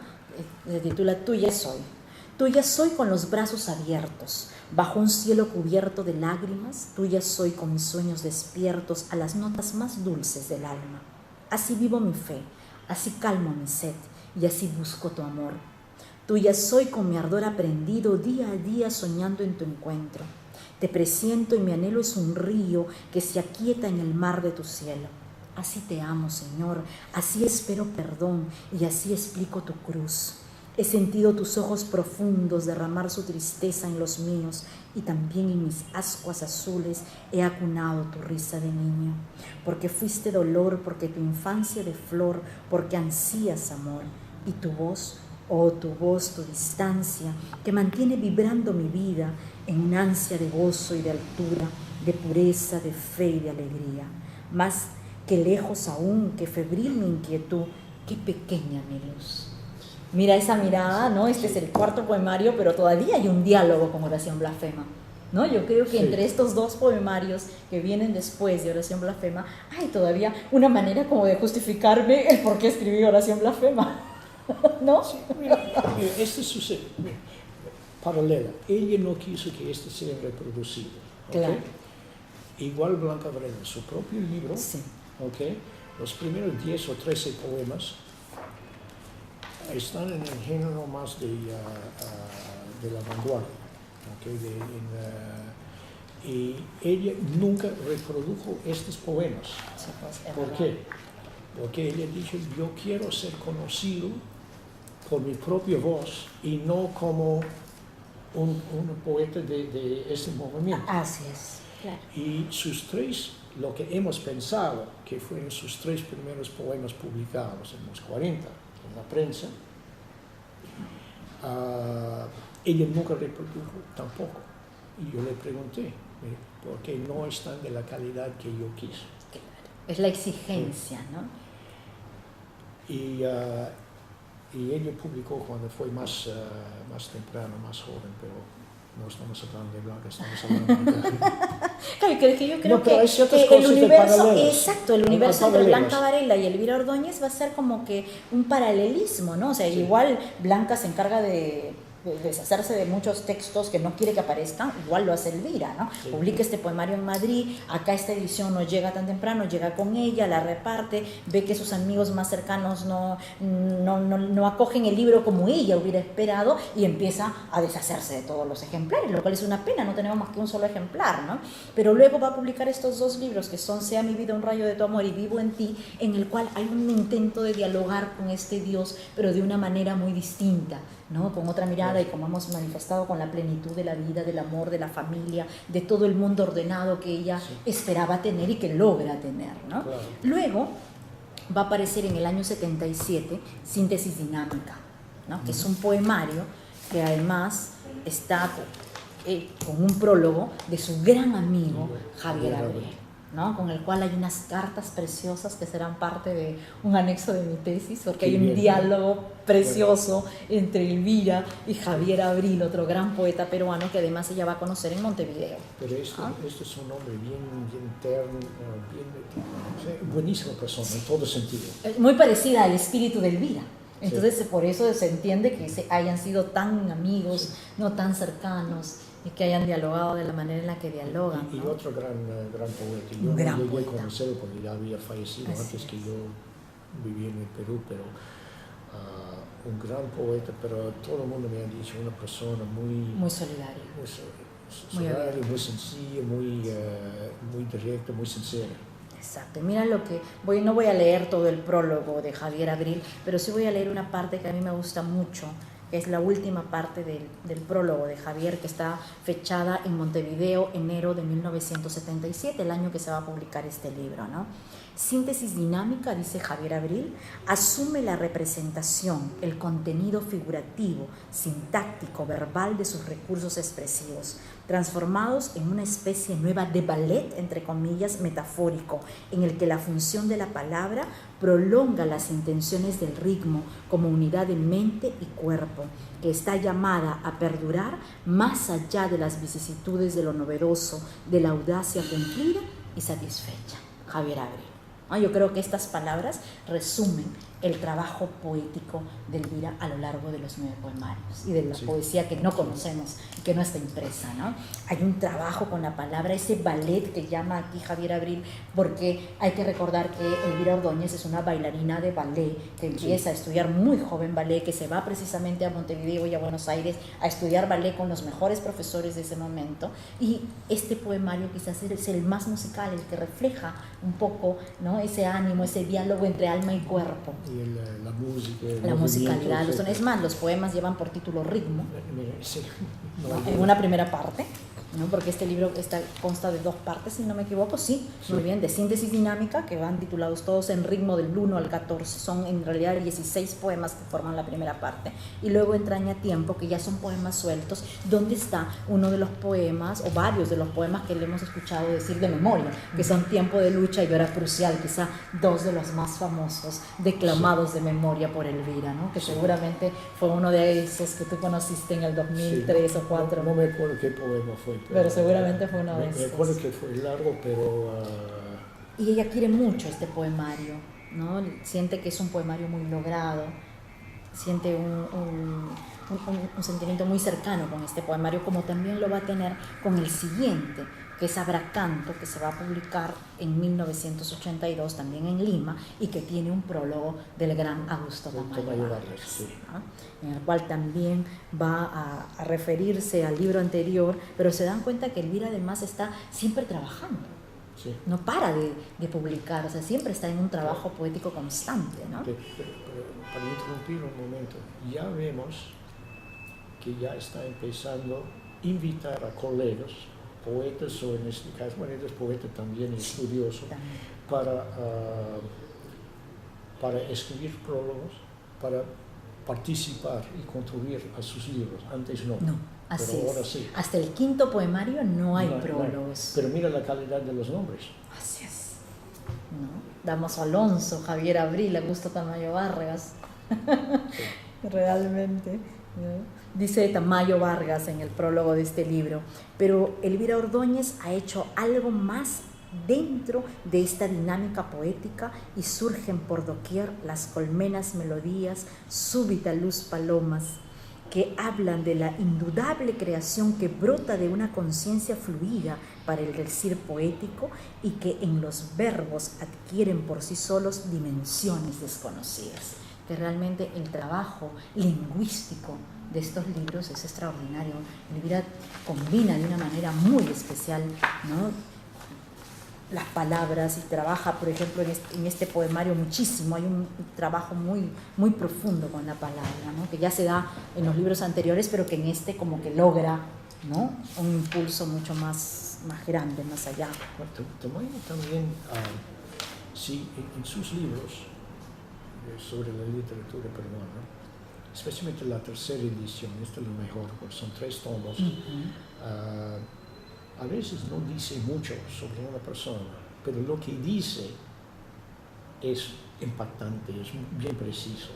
se titula Tuya soy. Tuya soy con los brazos abiertos, bajo un cielo cubierto de lágrimas, tuya soy con mis sueños despiertos a las notas más dulces del alma. Así vivo mi fe, así calmo mi sed y así busco tu amor. Tuya soy con mi ardor aprendido, día a día soñando en tu encuentro. Te presiento y mi anhelo es un río que se aquieta en el mar de tu cielo. Así te amo, Señor, así espero perdón y así explico tu cruz. He sentido tus ojos profundos derramar su tristeza en los míos y también en mis ascuas azules he acunado tu risa de niño. Porque fuiste dolor, porque tu infancia de flor, porque ansías amor y tu voz, oh tu voz, tu distancia, que mantiene vibrando mi vida en un ansia de gozo y de altura, de pureza, de fe y de alegría. Más que lejos aún, que febril mi inquietud, qué pequeña mi luz. Mira esa mirada, ¿no? Este es el cuarto poemario, pero todavía hay un diálogo con Oración Blasfema, ¿no? Yo creo que entre estos dos poemarios que vienen después de Oración Blasfema, hay todavía una manera como de justificarme el por qué escribí Oración Blasfema, ¿no? Sí, mira, este sucede, paralela. Ella no quiso que este sea reproducido, ¿okay? Claro. Igual Blanca Varela, su propio libro, sí. ¿Okay? Los primeros 10 o 13 poemas están en el género más de la vanguardia, ¿okay? Y ella nunca reprodujo estos poemas. Sí, pues, ¿Por qué? Porque ella dijo, yo quiero ser conocido por mi propia voz y no como un poeta de ese movimiento. Así es, claro. Y sus tres, lo que hemos pensado que fueron sus tres primeros poemas publicados en los 40 en la prensa, ella nunca reprodujo tampoco. Y yo le pregunté, ¿por qué no están de la calidad que yo quise? Es la exigencia, ¿no? Y ella publicó cuando fue más temprano, más joven, pero no estamos hablando de Blanca, estamos hablando de... Claro, que yo creo que el universo, exacto, el universo entre Blanca Varela y Elvira Ordóñez va a ser como que un paralelismo, ¿no? O sea, sí. Igual Blanca se encarga de deshacerse de muchos textos que no quiere que aparezcan, igual lo hace Elvira, ¿no? Sí. Publica este poemario en Madrid, acá esta edición no llega tan temprano, llega con ella, la reparte, ve que sus amigos más cercanos no acogen el libro como ella hubiera esperado y empieza a deshacerse de todos los ejemplares, lo cual es una pena, no tenemos más que un solo ejemplar, ¿no? Pero luego va a publicar estos dos libros que son Sea mi vida un rayo de tu amor y Vivo en ti, en el cual hay un intento de dialogar con este Dios, pero de una manera muy distinta, ¿no? Con otra mirada y como hemos manifestado con la plenitud de la vida, del amor, de la familia, de todo el mundo ordenado que ella esperaba tener y que logra tener, ¿no? Claro. Luego va a aparecer en el año 77 Síntesis Dinámica, ¿no? Que es un poemario que además está con un prólogo de su gran amigo Javier Abril, ¿no? Con el cual hay unas cartas preciosas que serán parte de un anexo de mi tesis, porque hay un diálogo precioso entre Elvira y Javier Abril, otro gran poeta peruano que además ella va a conocer en Montevideo. Pero este es un hombre bien terno, buenísima persona en todo sentido. Muy parecida al espíritu de Elvira. Entonces, sí. Por eso se entiende que hayan sido tan amigos, no tan cercanos, y que hayan dialogado de la manera en la que dialogan. Y otro gran poeta. Yo no llegué a conocerlo porque ya había fallecido antes que yo vivía en el Perú, pero un gran poeta, pero todo el mundo me ha dicho una persona muy solidaria. Muy sencilla, muy directa, muy sincera. Exacto. Mira lo que no voy a leer todo el prólogo de Javier Abril, pero sí voy a leer una parte que a mí me gusta mucho, que es la última parte del prólogo de Javier, que está fechada en Montevideo, enero de 1977, el año que se va a publicar este libro, ¿no? Síntesis dinámica, dice Javier Abril, asume la representación, el contenido figurativo, sintáctico, verbal de sus recursos expresivos, transformados en una especie nueva de ballet, entre comillas, metafórico, en el que la función de la palabra prolonga las intenciones del ritmo como unidad de mente y cuerpo, que está llamada a perdurar más allá de las vicisitudes de lo novedoso, de la audacia cumplida y satisfecha. Javier Abril. ¿no? Yo creo que estas palabras resumen el trabajo poético de Elvira a lo largo de los 9 poemarios y de la poesía que no conocemos y que no está impresa, ¿no? Hay un trabajo con la palabra, ese ballet que llama aquí Javier Abril, porque hay que recordar que Elvira Ordóñez es una bailarina de ballet que empieza a estudiar muy joven ballet, que se va precisamente a Montevideo y a Buenos Aires a estudiar ballet con los mejores profesores de ese momento, y este poemario quizás es el más musical, el que refleja un poco, ¿no?, ese ánimo, ese diálogo entre alma y cuerpo. La música, la musicalidad, es más, los poemas llevan por título ritmo, en una primera parte, ¿no? Porque este libro consta de 2 partes, si no me equivoco, muy bien, de síntesis dinámica, que van titulados todos en ritmo del 1 al 14, son en realidad 16 poemas que forman la primera parte, y luego Entraña Tiempo, que ya son poemas sueltos, donde está uno de los poemas, o varios de los poemas que le hemos escuchado decir de memoria, que son Tiempo de Lucha y Hora Crucial, quizá 2 de los más famosos, declamados de memoria por Elvira, ¿no? Que seguramente fue uno de esos que tú conociste en el 2003 o 2004. No me acuerdo qué poema fue. Pero seguramente fue uno de esos. Me acuerdo que fue largo, pero... Y ella quiere mucho este poemario, ¿no? Siente que es un poemario muy logrado, siente un sentimiento muy cercano con este poemario, como también lo va a tener con el siguiente, que es Habrá Canto, que se va a publicar en 1982 también en Lima, y que tiene un prólogo del gran Augusto Tamayo Vargas, ¿no? En el cual también va a referirse al libro anterior, pero se dan cuenta que Elvira además está siempre trabajando, no para de publicar, o sea, siempre está en un trabajo poético constante, ¿no? Pero para interrumpir un momento, ya vemos que ya está empezando a invitar a colegas, poetas, o en este caso, bueno, él es poeta también y estudioso, para escribir prólogos, para participar y contribuir a sus libros. Antes no. No, así pero ahora es. sí. Hasta el 5º poemario no hay prólogos. No. Pero mira la calidad de los nombres. Así es. ¿No? Damaso Alonso, Javier Abril, Augusto Tamayo Vargas. Sí. Realmente, ¿no? Dice Tamayo Vargas en el prólogo de este libro, pero Elvira Ordóñez ha hecho algo más dentro de esta dinámica poética, y surgen por doquier las colmenas melodías, súbita luz palomas, que hablan de la indudable creación que brota de una conciencia fluida para el decir poético, y que en los verbos adquieren por sí solos dimensiones desconocidas. Que realmente el trabajo lingüístico de estos libros es extraordinario. Elvira combina de una manera muy especial, ¿no?, las palabras, y trabaja, por ejemplo, en este poemario muchísimo. Hay un trabajo muy, muy profundo con la palabra, ¿no?, que ya se da en los libros anteriores, pero que en este como que logra, ¿no?, un impulso mucho más grande, más allá. Tamayo también, sí, en sus libros sobre la literatura peruana, especialmente la tercera edición, esta es la mejor, porque son 3 tomos, a veces no dice mucho sobre una persona, pero lo que dice es impactante, es bien preciso.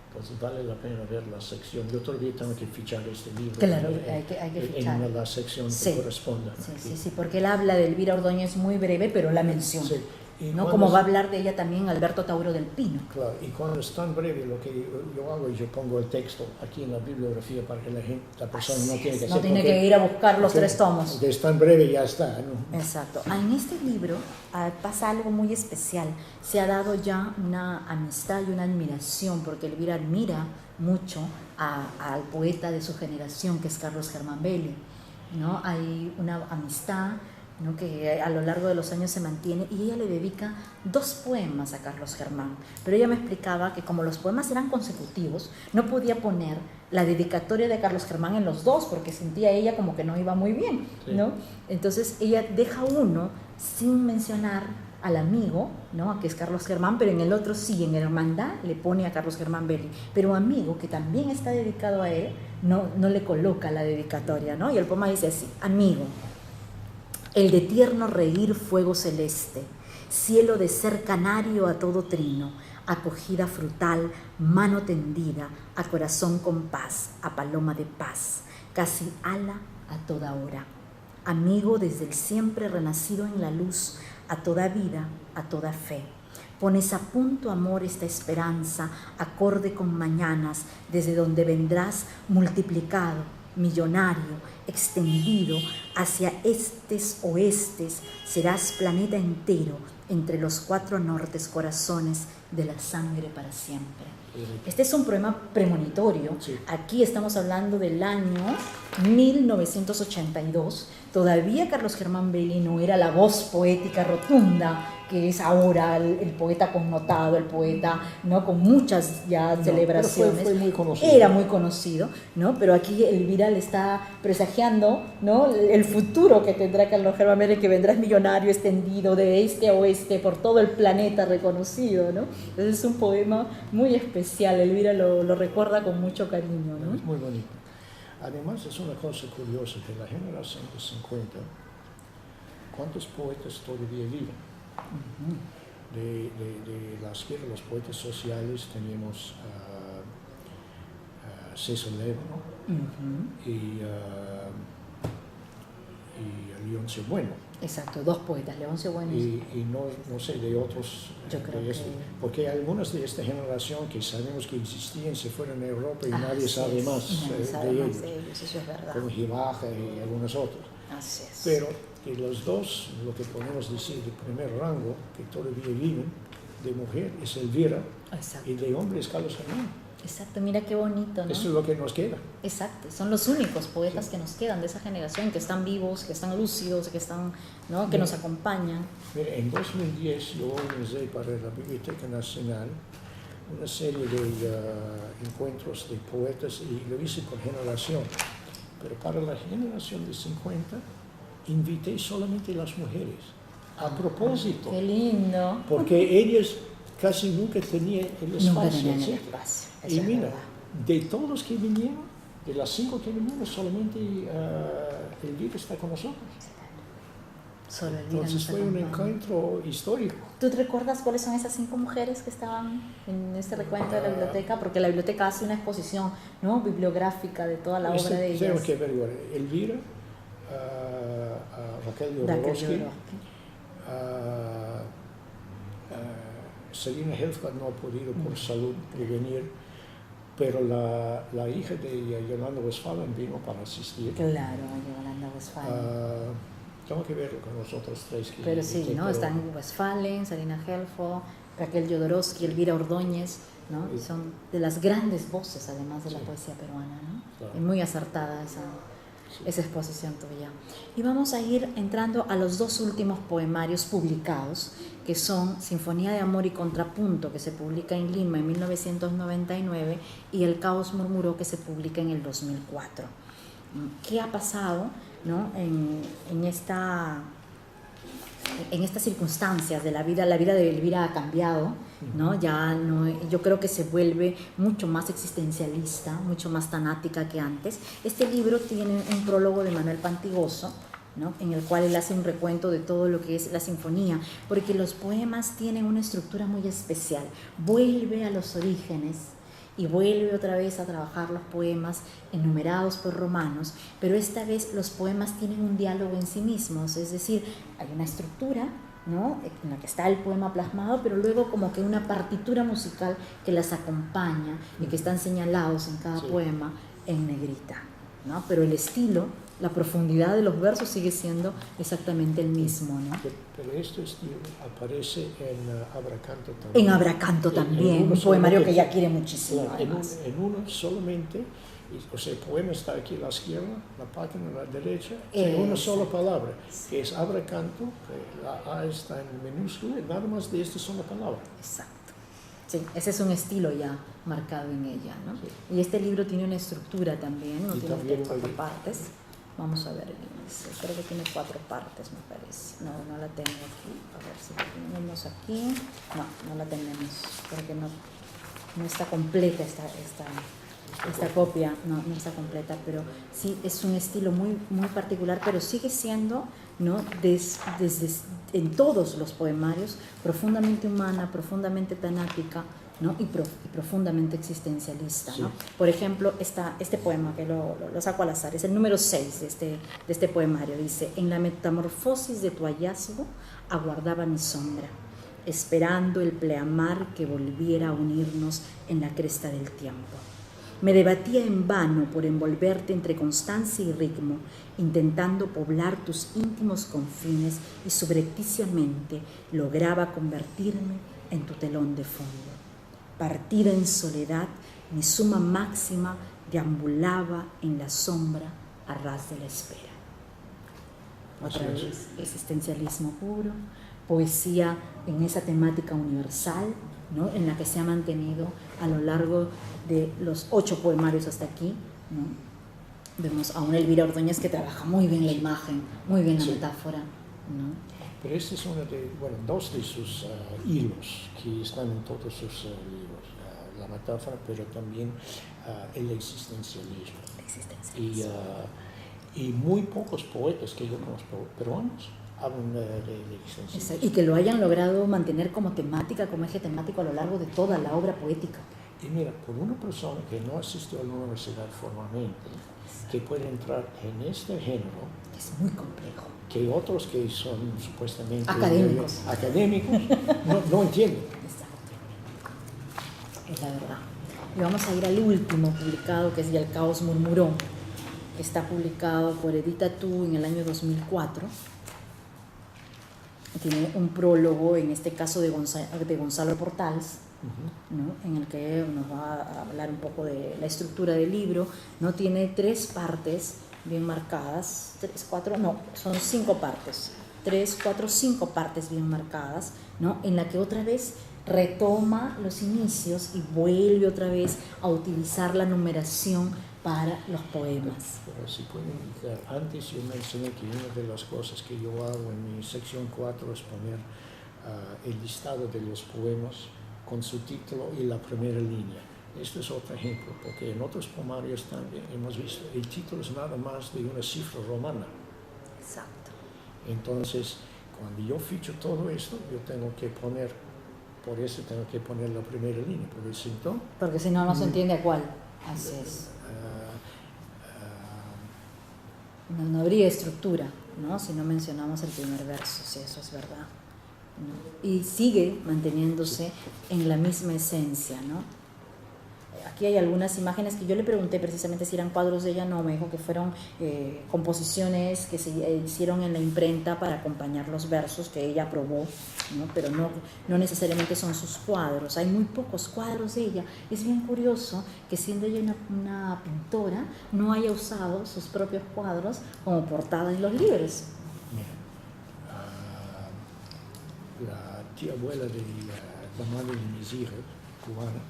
Entonces vale la pena ver la sección. Yo todavía tengo que fichar este libro. Claro, hay que fichar. En la sección que corresponda. Sí, porque él habla de Elvira Ordóñez muy breve, pero la menciona. Sí. ¿No? Como va a hablar de ella también Alberto Tauro del Pino. Claro, y cuando es tan breve, lo que yo hago es yo pongo el texto aquí en la bibliografía para que la persona no tiene que tiene que ir a buscar los 3 tomos. Porque es tan breve y ya está, ¿no? Exacto. En este libro pasa algo muy especial. Se ha dado ya una amistad y una admiración, porque Elvira admira mucho al poeta de su generación, que es Carlos Germán Belli, ¿no? Hay una amistad, ¿no?, que a lo largo de los años se mantiene, y ella le dedica 2 poemas a Carlos Germán, pero ella me explicaba que como los poemas eran consecutivos, no podía poner la dedicatoria de Carlos Germán en los 2, porque sentía ella como que no iba muy bien, ¿no? Entonces ella deja uno sin mencionar al amigo, ¿no?, que es Carlos Germán, pero en el otro sí, en Hermandad, le pone a Carlos Germán Belli, pero amigo, que también está dedicado a él, no le coloca la dedicatoria, ¿no? Y el poema dice así: amigo, el de tierno reír fuego celeste, cielo de ser canario a todo trino, acogida frutal, mano tendida, a corazón con paz, a paloma de paz, casi ala a toda hora. Amigo desde el siempre renacido en la luz, a toda vida, a toda fe. Pones a punto, amor, esta esperanza, acorde con mañanas, desde donde vendrás multiplicado, millonario, extendido, hacia estes oestes, serás planeta entero, entre los 4 nortes corazones de la sangre para siempre. Este es un poema premonitorio. Sí. Aquí estamos hablando del año 1982. Todavía Carlos Germán Belli no era la voz poética rotunda que es ahora el poeta connotado, el poeta, ¿no?, con muchas ya celebraciones. Fue muy conocido. Era muy conocido, ¿no? Pero aquí Elvira le está presagiando, ¿no?, el futuro que tendrá Carlos Germán Belli, que vendrás millonario, extendido de este a oeste por todo el planeta reconocido, ¿no? Entonces es un poema muy especial. Elvira lo recuerda con mucho cariño, ¿no? Es muy bonito. Además es una cosa curiosa que la generación de 50, ¿cuántos poetas todavía viven? De la izquierda, los poetas sociales, tenemos César Levno y Leoncio Bueno. Exacto, 2 poetas, Leoncio Bueno. Y no sé de otros. Yo creo que... Porque hay algunos de esta generación que sabemos que existían, se fueron a Europa y nadie sabe más de ellos. Eso es verdad. Como Gibaja y algunos otros. Así es. Pero que los dos, lo que podemos decir de primer rango, que todavía viven, de mujer es Elvira. Exacto. Y de hombre es Carlos Germán. Exacto, mira qué bonito, ¿no? Eso es lo que nos queda. Exacto, son los únicos poetas que nos quedan de esa generación, que están vivos, que están lúcidos, que están, ¿no?, que nos acompañan. Mira, en 2010 yo organizé para la Biblioteca Nacional una serie de encuentros de poetas y lo hice por generación. Pero para la generación de 50 invité solamente a las mujeres. A propósito. ¡Qué lindo! Porque ellas casi nunca tenían el espacio. Nunca tenían el espacio. Y mira, de todos los que vinieron, de las 5 que vinieron, solamente Elvira está con nosotros. Solo Elvira. Entonces fue un encuentro histórico. ¿Tú te recuerdas cuáles son esas 5 mujeres que estaban en este recuento de la biblioteca? Porque la biblioteca hace una exposición, ¿no?, bibliográfica de toda la obra de ellas. Tengo que averiguar. Elvira, Raquel Jodorowsky, Selina Helfgott no ha podido por salud venir, pero la hija de Yolanda Westphalen vino para asistir. Claro, Yolanda Westphalen. Tengo que verlo con los otros 3. Pero sí, ¿no? Están Westphalen, Selina Helfgott, Raquel Jodorowsky, Elvira Ordóñez, ¿no? Sí. Son de las grandes voces, además de la poesía peruana, ¿no? Claro. Y muy acertada esa exposición tuya. Y vamos a ir entrando a los 2 últimos poemarios publicados, que son Sinfonía de Amor y Contrapunto, que se publica en Lima en 1999, y El Caos Murmuró, que se publica en el 2004. ¿Qué ha pasado, ¿no?, en estas circunstancias de la vida? La vida de Elvira ha cambiado, ¿no? Ya no, yo creo que se vuelve mucho más existencialista, mucho más tanática que antes. Este libro tiene un prólogo de Manuel Pantigoso, ¿no?, en el cual él hace un recuento de todo lo que es la sinfonía, porque los poemas tienen una estructura muy especial. Vuelve a los orígenes y vuelve otra vez a trabajar los poemas enumerados por Romanos, pero esta vez los poemas tienen un diálogo en sí mismos, es decir, hay una estructura, ¿no?, en la que está el poema plasmado, pero luego como que una partitura musical que las acompaña y que están señalados en cada poema en negrita, ¿no? Pero el estilo, la profundidad de los versos sigue siendo exactamente el mismo, ¿no? Pero este estilo aparece en Abracanto también. En Abracanto también, un poemario que ella quiere muchísimo. En uno solamente, o sea, el poema está aquí a la izquierda, la página a la derecha, en una sola palabra, que es Abracanto, que la A está en minúscula, nada más de esta sola palabra. Exacto. Sí, ese es un estilo ya marcado en ella, ¿no? Sí. Y este libro tiene una estructura también, no tiene 4 partes. Vamos a ver, creo que tiene 4 partes, me parece. No la tengo aquí. A ver si la tenemos aquí. No la tenemos, porque no está completa esta copia. No está completa, pero sí es un estilo muy, muy particular, pero sigue siendo, ¿no?, desde en todos los poemarios, profundamente humana, profundamente tanática, ¿no?, y profundamente existencialista, ¿no? Sí. Por ejemplo, este poema que lo saco al azar, es el número 6 de este poemario. Dice: en la metamorfosis de tu hallazgo aguardaba mi sombra, esperando el pleamar que volviera a unirnos en la cresta del tiempo. Me debatía en vano por envolverte entre constancia y ritmo, intentando poblar tus íntimos confines y subrepticiamente lograba convertirme en tu telón de fondo. Partida en soledad, mi suma máxima deambulaba en la sombra a ras de la espera. Otra vez, existencialismo puro, poesía en esa temática universal, ¿no?, en la que se ha mantenido a lo largo de los 8 poemarios hasta aquí, ¿no? Vemos a una Elvira Ordóñez que trabaja muy bien la imagen, muy bien la metáfora, ¿no? Pero este es uno de, bueno, 2 de sus hilos que están en todos sus libros, la metáfora, pero también el existencialismo. Y muy pocos poetas que yo conozco peruanos hablan del existencialismo. Y que lo hayan logrado mantener como temática, como eje temático a lo largo de toda la obra poética. Y mira, por una persona que no asistió a la universidad formalmente, que puede entrar en este género, es muy complejo, que otros que son supuestamente académicos no entienden. Exacto, es la verdad. Y vamos a ir al último publicado, que es Ya el caos murmuró, que está publicado por Edita Tú en el año 2004. Tiene un prólogo, en este caso de Gonzalo Portals, ¿no?, en el que nos va a hablar un poco de la estructura del libro, ¿no? Tiene 3 partes bien marcadas, 5 partes, 3, 4, 5 partes bien marcadas, ¿no?, en la que otra vez retoma los inicios y vuelve otra vez a utilizar la numeración para los poemas. Pero si pueden indicar, antes yo mencioné que una de las cosas que yo hago en mi sección 4 es poner el listado de los poemas con su título y la primera línea. Este es otro ejemplo, porque en otros poemarios también hemos visto, el título es nada más de una cifra romana. Exacto. Entonces, cuando yo ficho todo esto, yo tengo que poner, por eso tengo que poner la primera línea, porque si no, no se entiende a cuál. Así es. No habría estructura, ¿no?, si no mencionamos el primer verso, sí, eso es verdad, ¿no? Y sigue manteniéndose en la misma esencia, ¿no? Aquí hay algunas imágenes que yo le pregunté precisamente si eran cuadros de ella, no, me dijo que fueron composiciones que se hicieron en la imprenta para acompañar los versos que ella aprobó, ¿no? Pero no necesariamente son sus cuadros, hay muy pocos cuadros de ella. Es bien curioso que siendo ella una pintora no haya usado sus propios cuadros como portada en los libros. Mira, la tía abuela de la madre de mis hijas, cubana,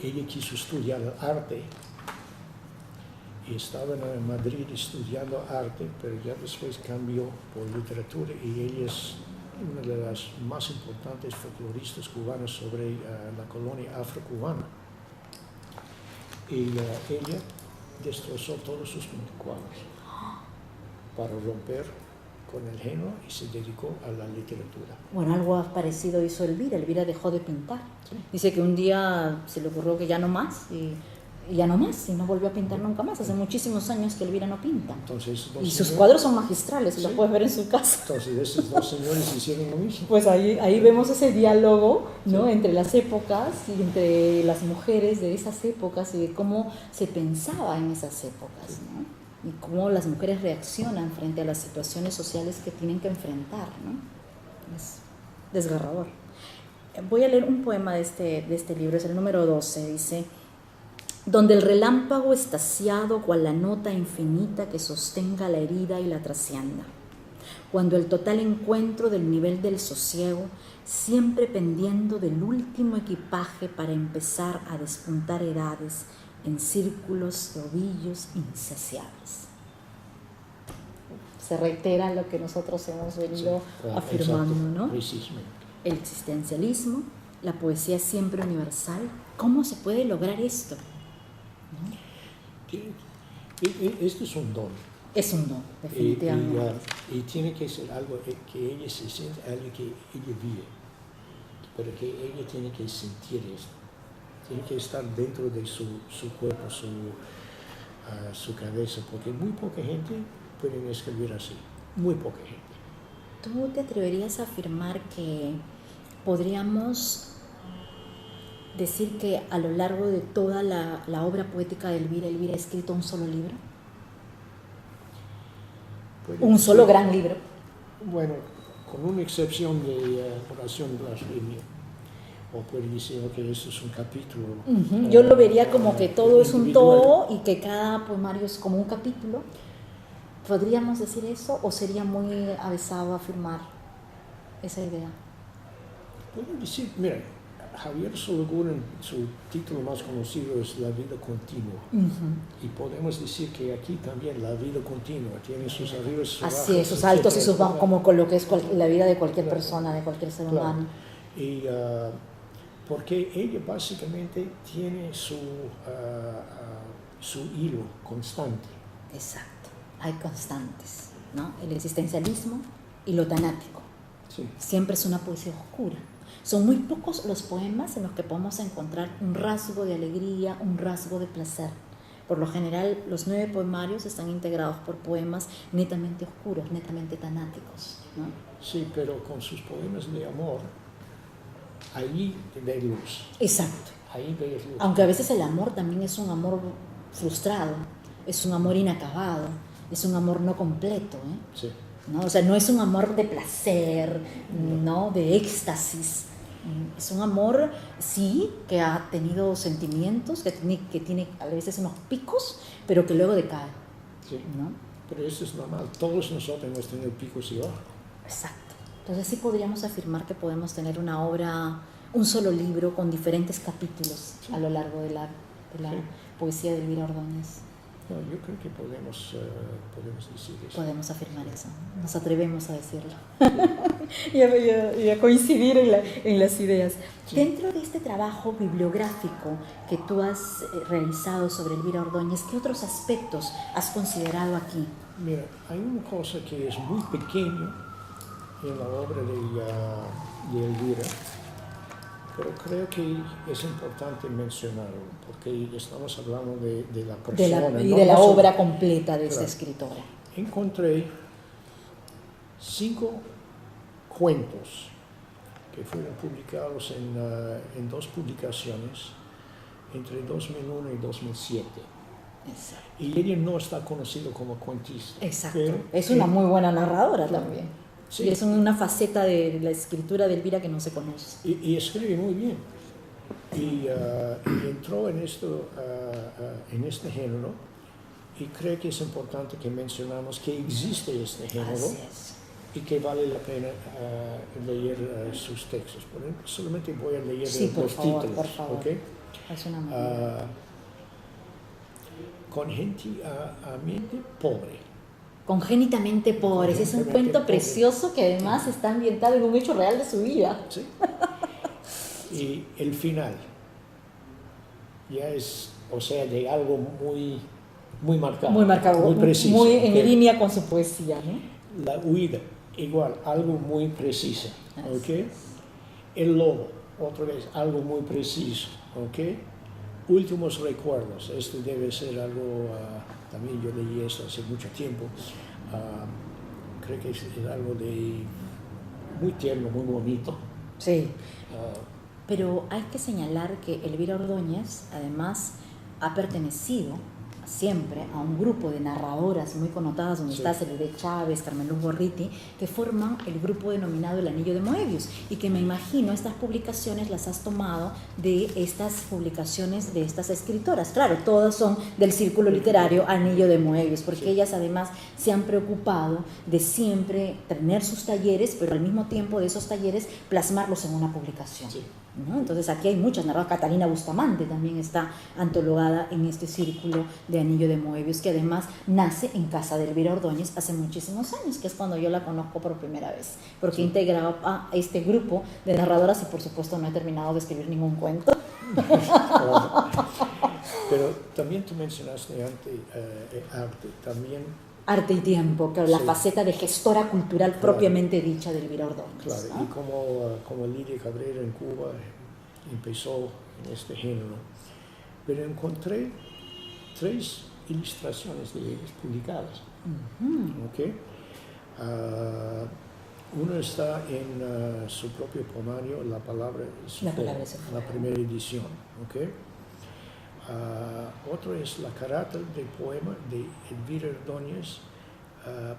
ella quiso estudiar arte y estaba en Madrid estudiando arte, pero ya después cambió por literatura y ella es una de las más importantes folcloristas cubanas sobre la colonia afrocubana. Y ella destrozó todos sus cuadros para romper con el género y se dedicó a la literatura. Bueno, algo parecido hizo Elvira. Elvira dejó de pintar. Sí. Dice que un día se le ocurrió que ya no más y no volvió a pintar nunca más. Hace muchísimos años que Elvira no pinta. Entonces, y sus cuadros son magistrales, sí, los puedes ver en su casa. Entonces esos 2 señores hicieron lo mismo. Pues ahí vemos ese diálogo, ¿no?, sí, entre las épocas y entre las mujeres de esas épocas y de cómo se pensaba en esas épocas, ¿no?, y cómo las mujeres reaccionan frente a las situaciones sociales que tienen que enfrentar, ¿no? Es desgarrador. Voy a leer un poema de este libro, es el número 12, dice: donde el relámpago estaciado cual la nota infinita que sostenga la herida y la trascienda, cuando el total encuentro del nivel del sosiego, siempre pendiendo del último equipaje para empezar a despuntar edades en círculos de ovillos insaciables. Se reitera lo que nosotros hemos venido afirmando, ¿no? El existencialismo, la poesía siempre universal. ¿Cómo se puede lograr esto? ¿No? Esto es un don. Es un don, definitivamente. Y tiene que ser algo que ella se siente, algo que ella vive, pero que ella tiene que sentir esto. Tiene que estar dentro de su cuerpo, su cabeza, porque muy poca gente puede escribir así, muy poca gente. ¿Tú te atreverías a afirmar que podríamos decir que a lo largo de toda la obra poética de Elvira ha escrito un solo libro? Un solo gran libro. Bueno, con una excepción de Oración Blasfemia, o puede decir que eso es un capítulo. Yo lo vería como que todo es un todo y que cada poemario es como un capítulo. ¿Podríamos decir eso o sería muy avesado afirmar esa idea? Puedo decir, mira, Javier Solórzano, su título más conocido es La vida continua. Y podemos decir que aquí también la vida continua tiene sus arribas, sus bajos. Así es, sus altos y sus bajos, como con lo que es la vida de cualquier persona, de cualquier ser humano. Y porque ella básicamente tiene su hilo constante. Exacto, hay constantes, ¿no? El existencialismo y lo tanático. Sí. Siempre es una poesía oscura. Son muy pocos los poemas en los que podemos encontrar un rasgo de alegría, un rasgo de placer. Por lo general, los 9 poemarios están integrados por poemas netamente oscuros, netamente tanáticos, ¿no? Sí, pero con sus poemas de amor, ahí ves luz. Exacto. Ahí ves luz. Aunque a veces el amor también es un amor frustrado, es un amor inacabado, es un amor no completo, ¿eh? Sí. ¿No? O sea, no es un amor de placer, ¿no? De éxtasis. Es un amor, sí, que ha tenido sentimientos, que tiene a veces unos picos, pero que luego decae. Sí. ¿No? Pero eso es normal. Todos nosotros hemos tenido picos y bajos. Exacto. Entonces sí podríamos afirmar que podemos tener una obra, un solo libro con diferentes capítulos a lo largo de la poesía de Elvira Ordóñez. No, yo creo que podemos decir eso. Podemos afirmar eso, nos atrevemos a decirlo y a coincidir en las ideas. Sí. Dentro de este trabajo bibliográfico que tú has realizado sobre Elvira Ordóñez, ¿qué otros aspectos has considerado aquí? Mira, hay una cosa que es muy pequeña en la obra de Elvira, pero creo que es importante mencionarlo, porque estamos hablando de la persona. Y de la obra completa de esta escritora. Encontré 5 cuentos que fueron publicados en 2 publicaciones entre 2001 y 2007. Exacto. Y ella no está conocida como cuentista. Exacto. Es una muy buena narradora también. Sí. Y es una faceta de la escritura de Elvira que no se conoce. Y escribe muy bien. Y entró en este género, y creo que es importante que mencionamos que existe este género. Así es. Y que vale la pena leer sus textos. Por ejemplo, solamente voy a leer los títulos. Por favor. ¿Okay? Es una manera. Congénitamente pobre. Congénitamente pobres. Es un cuento precioso que además está ambientado en un hecho real de su vida. Sí. Y el final ya es, o sea, de algo muy marcado. Muy marcado, muy preciso. Muy en línea con su poesía, ¿no? La huida, igual, algo muy preciso. ¿Okay? El lobo, otra vez, algo muy preciso. ¿Okay? Últimos recuerdos, esto debe ser algo, también yo leí esto hace mucho tiempo, creo que es algo de muy tierno, muy bonito. Sí, pero hay que señalar que Elvira Ordóñez además ha pertenecido siempre a un grupo de narradoras muy connotadas, donde está Celide Chávez, Carmen Luz Gorriti, que forman el grupo denominado El Anillo de Moebius, y que me imagino estas publicaciones las has tomado de estas publicaciones de estas escritoras. Claro, todas son del círculo literario Anillo de Moebius, porque ellas además se han preocupado de siempre tener sus talleres, pero al mismo tiempo de esos talleres plasmarlos en una publicación. ¿No? Entonces aquí hay muchas narradoras. Catalina Bustamante también está antologada en este círculo de Anillo de Moebius, que además nace en casa de Elvira Ordóñez hace muchísimos años, que es cuando yo la conozco por primera vez, porque he integrado a este grupo de narradoras y por supuesto no he terminado de escribir ningún cuento. Pero también tú mencionaste arte, también Arte y tiempo, claro, la faceta de gestora cultural propiamente dicha de Elvira Ordóñez. Claro, ¿no? Y como Lidia Cabrera en Cuba empezó en este género. Pero encontré 3 ilustraciones de ellas publicadas. ¿Okay? Uno está en su propio poemario, La palabra es fuego, la primera edición. ¿Okay? Otro es la carátula del poema de Elvira Ordóñez,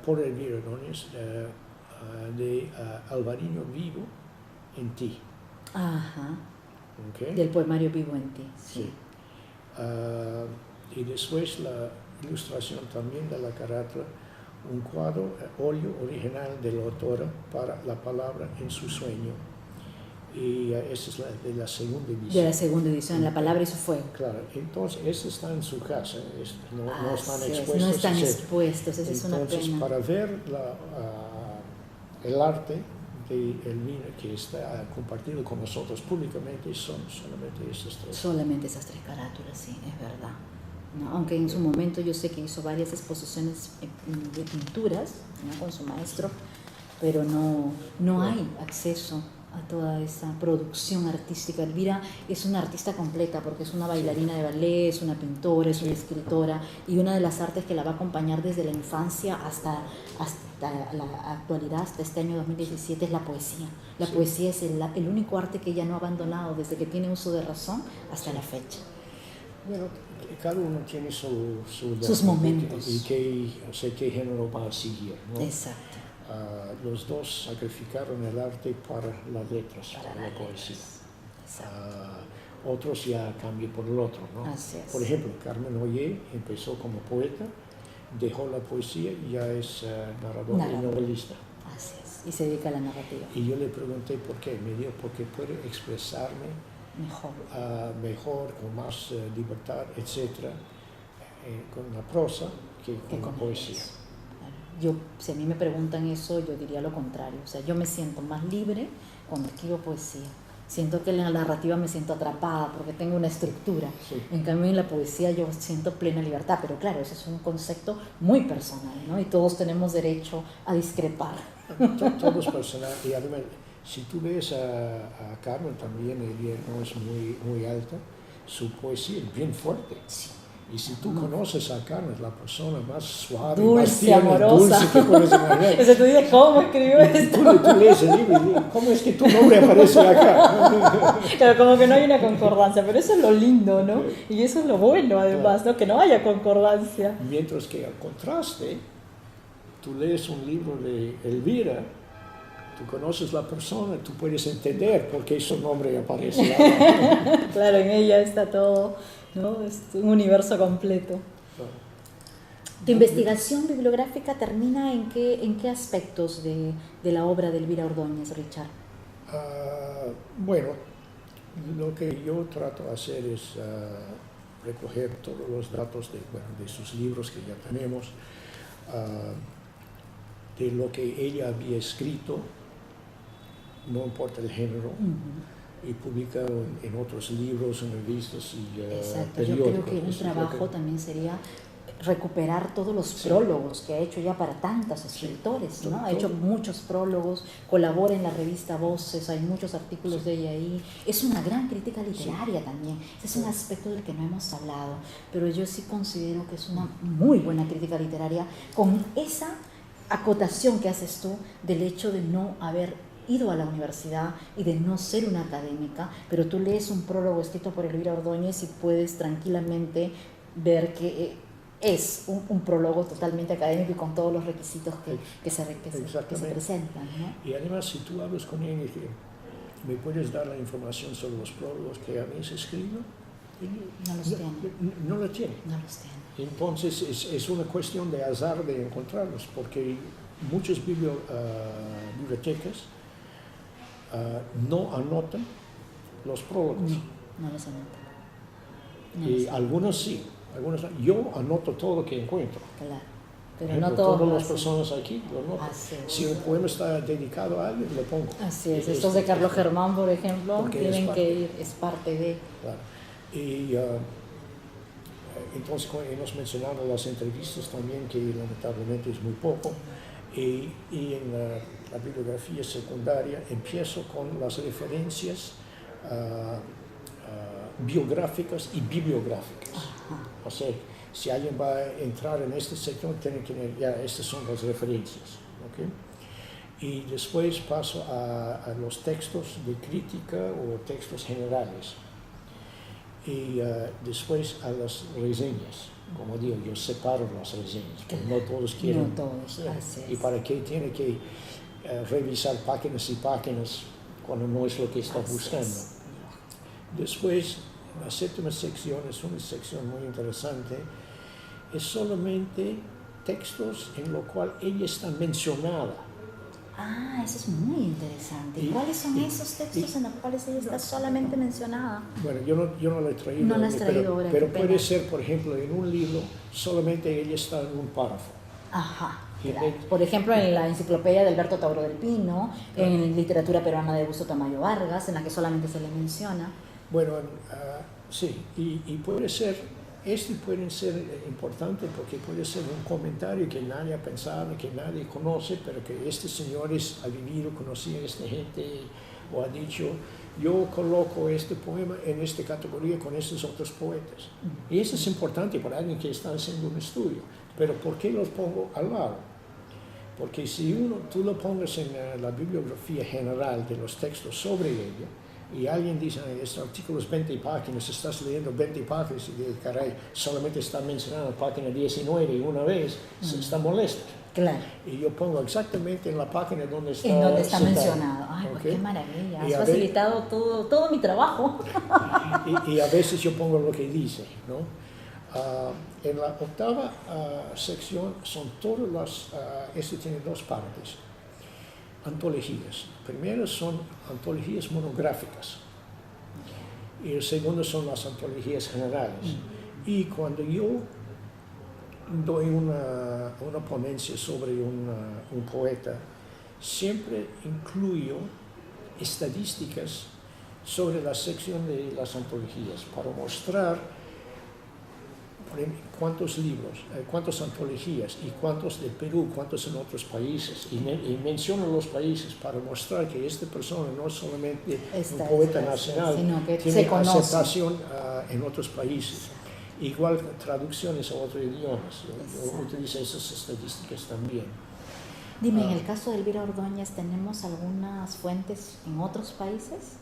por Elvira Ordóñez, de Alvariño Vivo en ti. Ajá. ¿Okay? Del poemario Vivo en ti. Sí. Y después la ilustración también de la carátula, un cuadro óleo original de la autora para la palabra en su sueño. Y esa es de la segunda edición. De la segunda edición, La palabra y su fuego. Claro, entonces ese está en su casa, no están expuestos. No están expuestos, esa es una pena. Entonces, para ver el arte de Elvira que está compartido con nosotros públicamente, son solamente esas tres. Solamente esas tres carátulas, sí, es verdad. ¿No? Aunque en su momento yo sé que hizo varias exposiciones de pinturas, ¿no? Con su maestro, pero no hay acceso a toda esa producción artística. Elvira es una artista completa porque es una bailarina de ballet, es una pintora, es una escritora, y una de las artes que la va a acompañar desde la infancia hasta la actualidad, hasta este año 2017, es la poesía. La poesía es el único arte que ella no ha abandonado desde que tiene uso de razón hasta la fecha. Bueno, cada uno tiene sus momentos. Y qué género va a seguir, ¿no? Exacto. Los dos sacrificaron el arte para las letras, para la poesía. Otros ya cambian por el otro, ¿no? Así es. Por ejemplo, Carmen Ollé empezó como poeta, dejó la poesía y ya es narradora y novelista. Así es, y se dedica a la narrativa. Y yo le pregunté por qué, me dijo porque puede expresarme mejor, con más libertad, etcétera, con la prosa que con la poesía. Si a mí me preguntan eso, yo diría lo contrario. O sea, yo me siento más libre cuando escribo poesía. Siento que en la narrativa me siento atrapada porque tengo una estructura. Sí. En cambio, en la poesía yo siento plena libertad. Pero claro, ese es un concepto muy personal, ¿no? Y todos tenemos derecho a discrepar. Todo es personal. Y además, si tú ves a Carmen también, ella no es muy alta, su poesía es bien fuerte. Sí. Y si tú conoces a Carmen, la persona más suave, dulce, más tierna, amorosa, dulce que puedes imaginar. Entonces tú dices, ¿cómo escribió esto? Tú lees el libro y dices, ¿cómo es que tu nombre aparece acá? Claro, como que no hay una concordancia, pero eso es lo lindo, ¿no? Y eso es lo bueno, además, ¿no? Que no haya concordancia. Mientras que al contraste, tú lees un libro de Elvira, tú conoces la persona, tú puedes entender por qué su nombre aparece acá. Claro, en ella está todo, ¿no? Es un universo completo. ¿Tu investigación bibliográfica termina en qué aspectos de la obra de Elvira Ordóñez, Richard? Bueno, lo que yo trato de hacer es recoger todos los datos de sus libros que ya tenemos, de lo que ella había escrito, no importa el género, y publicado en otros libros, en revistas y Exacto. periódicos. Yo creo que un trabajo también sería recuperar todos los prólogos que ha hecho ya para tantos escritores, ¿no? Ha hecho muchos prólogos, colabora en la revista Voces, hay muchos artículos de ella ahí. Es una gran crítica literaria también. Ese es un aspecto del que no hemos hablado, pero yo sí considero que es una muy buena crítica literaria con esa acotación que haces tú del hecho de no haber ido a la universidad y de no ser una académica, pero tú lees un prólogo escrito por Elvira Ordóñez y puedes tranquilamente ver que es un prólogo totalmente académico y con todos los requisitos que se presentan, ¿no? Y además, si tú hablas con ella y dices, ¿me puedes dar la información sobre los prólogos que habéis escrito? No los tiene. No lo tiene. No los tiene. Entonces es una cuestión de azar de encontrarlos, porque muchas bibliotecas no anotan los prólogos. No los anotan. Y algunos sí. Yo anoto todo lo que encuentro. Claro, Por pero ejemplo, no todas las personas aquí lo notan. Si un poema está dedicado a alguien, lo pongo. Así es. Estos de Carlos Germán, por ejemplo, tienen que ir, es parte de... Claro. Y entonces hemos mencionado las entrevistas también, que lamentablemente es muy poco. Y en la bibliografía secundaria empiezo con las referencias biográficas y bibliográficas. Ajá. O sea, si alguien va a entrar en este sector, tiene que tener, ya estas son las referencias. ¿Okay? Y después paso a los textos de crítica o textos generales. Y después a las reseñas. Como digo, yo separo las reseñas, porque no todos quieren. No todos, así es. Y para qué tiene que revisar páginas y páginas cuando no es lo que está buscando. Después, la séptima sección es una sección muy interesante. Es solamente textos en los cuales ella está mencionada. Ah, eso es muy interesante. ¿Cuáles son esos textos en los cuales ella está solamente mencionada? Bueno, yo no lo he traído. No lo has traído ahora. Pero puede ser, por ejemplo, en un libro, solamente ella está en un párrafo. Ajá. Claro. Por ejemplo, en la enciclopedia de Alberto Tauro del Pino, en literatura peruana de Busto Tamayo Vargas, en la que solamente se le menciona. Bueno, sí, y puede ser. Pueden ser importantes porque puede ser un comentario que nadie ha pensado, que nadie conoce, pero que este señor ha vivido, conocía a esta gente o ha dicho, yo coloco este poema en esta categoría con estos otros poetas. Y eso es importante para alguien que está haciendo un estudio. Pero ¿por qué los pongo al lado? Porque si tú lo pongas en la bibliografía general de los textos sobre ella, y alguien dice, este artículo es 20 páginas, estás leyendo 20 páginas y dices, caray, solamente está mencionando página 19 y una vez, está molesto. Claro. Y yo pongo exactamente en la página donde está, mencionado. Ay, pues qué maravilla, has facilitado todo mi trabajo. Y a veces yo pongo lo que dice, ¿no? En la octava sección son todas las, este tiene dos partes. Antologías. Primero son antologías monográficas y el segundo son las antologías generales. Y cuando yo doy una ponencia sobre un poeta, siempre incluyo estadísticas sobre la sección de las antologías para mostrar cuántos libros, cuántas antologías y cuántos de Perú, cuántos en otros países. Y menciono los países para mostrar que esta persona no es solamente un poeta nacional, sino que tiene aceptación en otros países. Igual traducciones a otros idiomas. Yo utilizo esas estadísticas también. Dime, en el caso de Elvira Ordóñez, ¿tenemos algunas fuentes en otros países?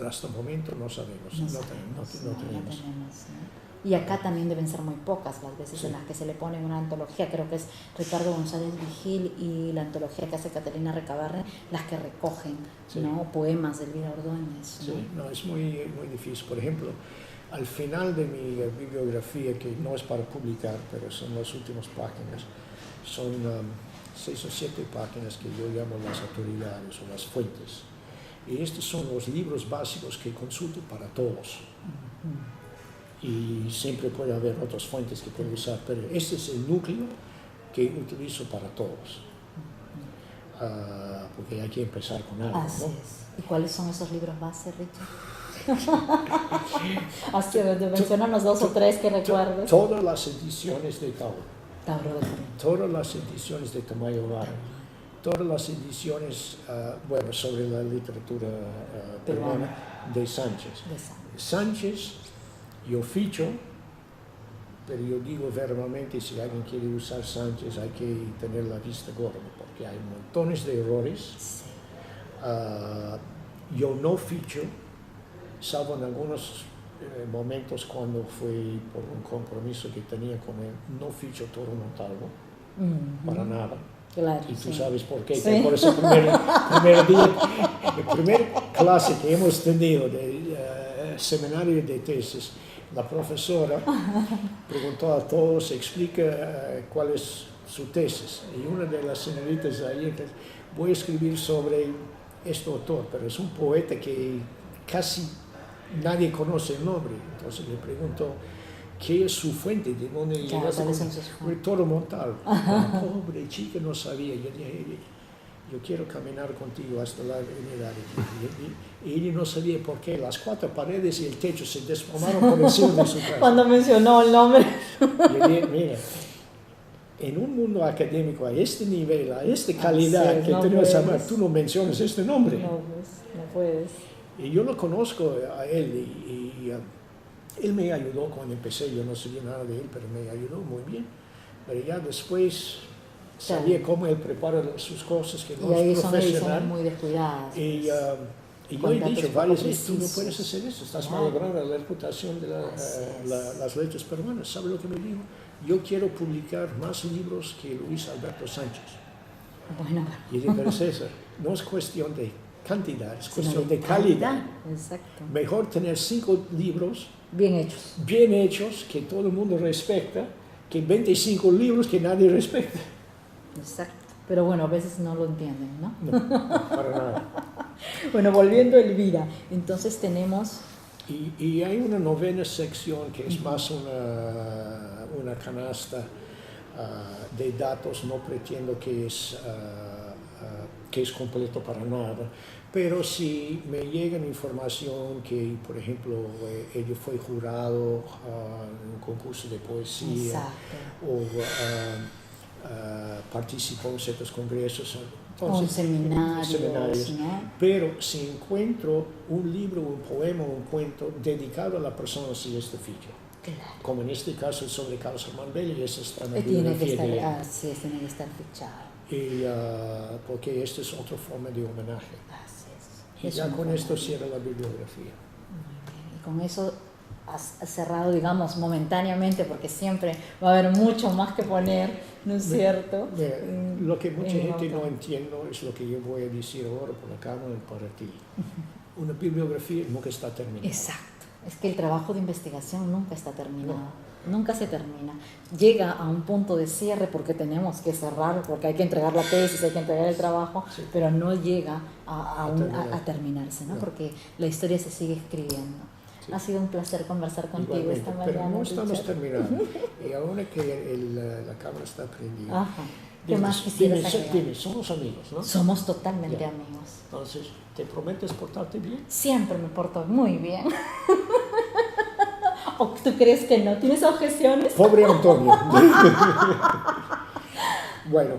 Hasta el momento no sabemos. No tenemos. Y acá también deben ser muy pocas las veces en las que se le pone una antología. Creo que es Ricardo González Vigil y la antología que hace Catalina Recabarren las que recogen, ¿no? Poemas de Elvira Ordóñez, ¿no? Sí, no, es muy difícil. Por ejemplo, al final de mi bibliografía, que no es para publicar, pero son las últimas páginas, son 6 o 7 páginas que yo llamo las autoridades o las fuentes. Y estos son los libros básicos que consulto para todos. Y siempre puede haber otras fuentes que puedo usar, pero este es el núcleo que utilizo para todos. Porque hay que empezar con algo, Así ¿no? es. ¿Y cuáles son esos libros base, Richard? Así de mencionarnos 2 o 3 que recuerdes. Todas las ediciones de Tauro. Todas las ediciones de Tamayo Vargas. Todas las ediciones, sobre la literatura peruana de Sánchez. Sánchez, yo ficho, pero yo digo verbalmente, si alguien quiere usar Sánchez hay que tener la vista gorda, porque hay montones de errores. Sí. Yo no ficho, salvo en algunos momentos cuando fue por un compromiso que tenía con él, no ficho Toro Montalvo, para nada. Claro, y tú sabes por qué. Sí. Por ese primer clase que hemos tenido de seminario de tesis, la profesora preguntó a todos, explica cuál es su tesis. Y una de las señoritas ahí, voy a escribir sobre este autor, pero es un poeta que casi nadie conoce el nombre. Entonces le pregunto, ¿qué es su fuente? ¿De dónde llegaste? Toro Montalvo. La pobre chica no sabía. Yo dije, yo quiero caminar contigo hasta la avenida. Y ella no sabía por qué. Las 4 paredes y el techo se desplomaron por encima de su casa. Cuando mencionó el nombre. Yo dije, mira, en un mundo académico a este nivel, a esta calidad que tenemos, tú no mencionas este nombre. No puedes. Y yo lo conozco a él y él me ayudó cuando empecé. Yo no sabía nada de él, pero me ayudó muy bien. Pero ya después sabía cómo él prepara sus cosas, que no y es profesional. Son muy descuidadas. Y yo he dicho varias veces, tú no puedes hacer eso, estás malogrando la reputación de las letras peruanas. ¿Sabe lo que me dijo? Yo quiero publicar más libros que Luis Alberto Sánchez. Bueno. Y dije, pero César, no es cuestión de cantidad, es cuestión de calidad. Exacto. Mejor tener 5 libros bien hechos, que todo el mundo respecta, que 25 libros que nadie respecta. Exacto. Pero bueno, a veces no lo entienden, ¿no? No, para nada. Bueno, volviendo a Elvira, entonces tenemos... Y hay una novena sección que es más una canasta de datos, no pretendo que es completo para nada, pero si me llega información que, por ejemplo, ella fue jurado en un concurso de poesía. Exacto. O participó en ciertos congresos, entonces, seminarios, ¿no? Pero si encuentro un libro, un poema, un cuento dedicado a la persona, sí es de ficha. Claro. Como en este caso sobre Carlos Germán Bell, y eso está en la tiene que bibliografía tiene que estar fichado. Y, porque esta es otra forma de homenaje. Así es. Y ya con esto cierra la bibliografía. Muy bien. Y con eso has cerrado, digamos, momentáneamente, porque siempre va a haber mucho más que poner, ¿no es cierto? Lo que mucha gente no entiende es lo que yo voy a decir ahora por la cámara y para ti. Una bibliografía nunca está terminada. Exacto. Es que el trabajo de investigación nunca está terminado. Nunca se termina. Llega a un punto de cierre porque tenemos que cerrar, porque hay que entregar la tesis, hay que entregar el trabajo, pero no llega a terminarse, ¿no? Porque la historia se sigue escribiendo. Sí. Ha sido un placer conversar contigo. Igualmente, esta mañana. Pero no estamos terminando. Y ahora que la cámara está prendida. Ajá. ¿Qué más quisieras agregar? Dime, somos amigos, ¿no? Somos totalmente amigos. Entonces, ¿te prometes portarte bien? Siempre me porto muy bien. ¿O tú crees que no? ¿Tienes objeciones? Pobre Antonio. Bueno,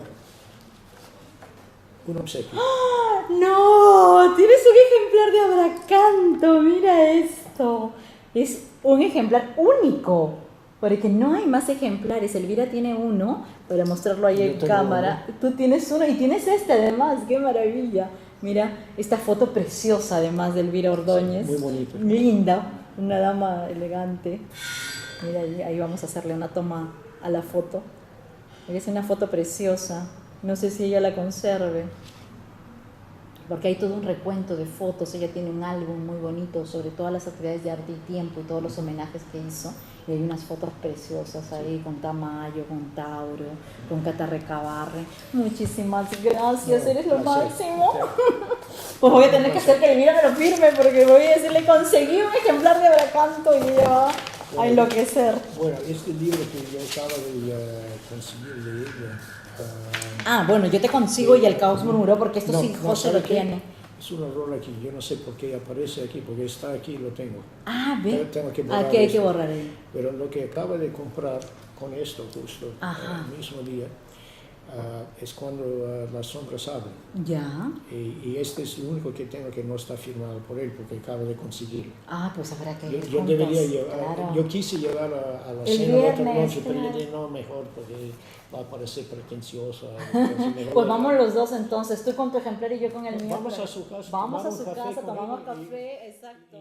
un obsequio. ¡Oh, no! Tienes un ejemplar de Abracanto, mira esto. Es un ejemplar único, porque no hay más ejemplares. Elvira tiene uno, para mostrarlo ahí en cámara. Uno. Tú tienes uno y tienes este además, qué maravilla. Mira, esta foto preciosa además de Elvira Ordóñez. Sí, muy bonita. Linda. Una dama elegante. Mira, ahí vamos a hacerle una toma a la foto. Es una foto preciosa. No sé si ella la conserve, porque hay todo un recuento de fotos. Ella tiene un álbum muy bonito sobre todas las actividades de arte y tiempo y todos los homenajes que hizo. Y hay unas fotos preciosas ahí con Tamayo, con Tauro, con Cata Recabarre. Muchísimas gracias, eres lo máximo. Pues voy a tener que hacer que Elvira me lo firme, porque voy a decirle, conseguí un ejemplar de Abracanto y ella va a enloquecer. Bueno, este libro que yo acabo de conseguir de ella. Bueno, yo te consigo y el caos murmuró, porque esto sí José lo tiene. Es un error aquí, yo no sé por qué aparece aquí, porque está aquí y lo tengo. Ve. Tengo que borrar aquí hay que borrar ahí. Pero lo que acabo de comprar con esto justo, el mismo día, es cuando las sombras hablan. Ya. Y este es el único que tengo que no está firmado por él, porque acabo de conseguirlo. Pues habrá que ir yo debería llevar, claro. Yo quise llevar a la el cena viernes, otra noche, claro. pero yo dije, no, mejor, porque va a parecer pretenciosa. Pues vamos los dos entonces, tú con tu ejemplar y yo con el mío. Vamos a su casa. Vamos a su casa, tomamos café, exacto.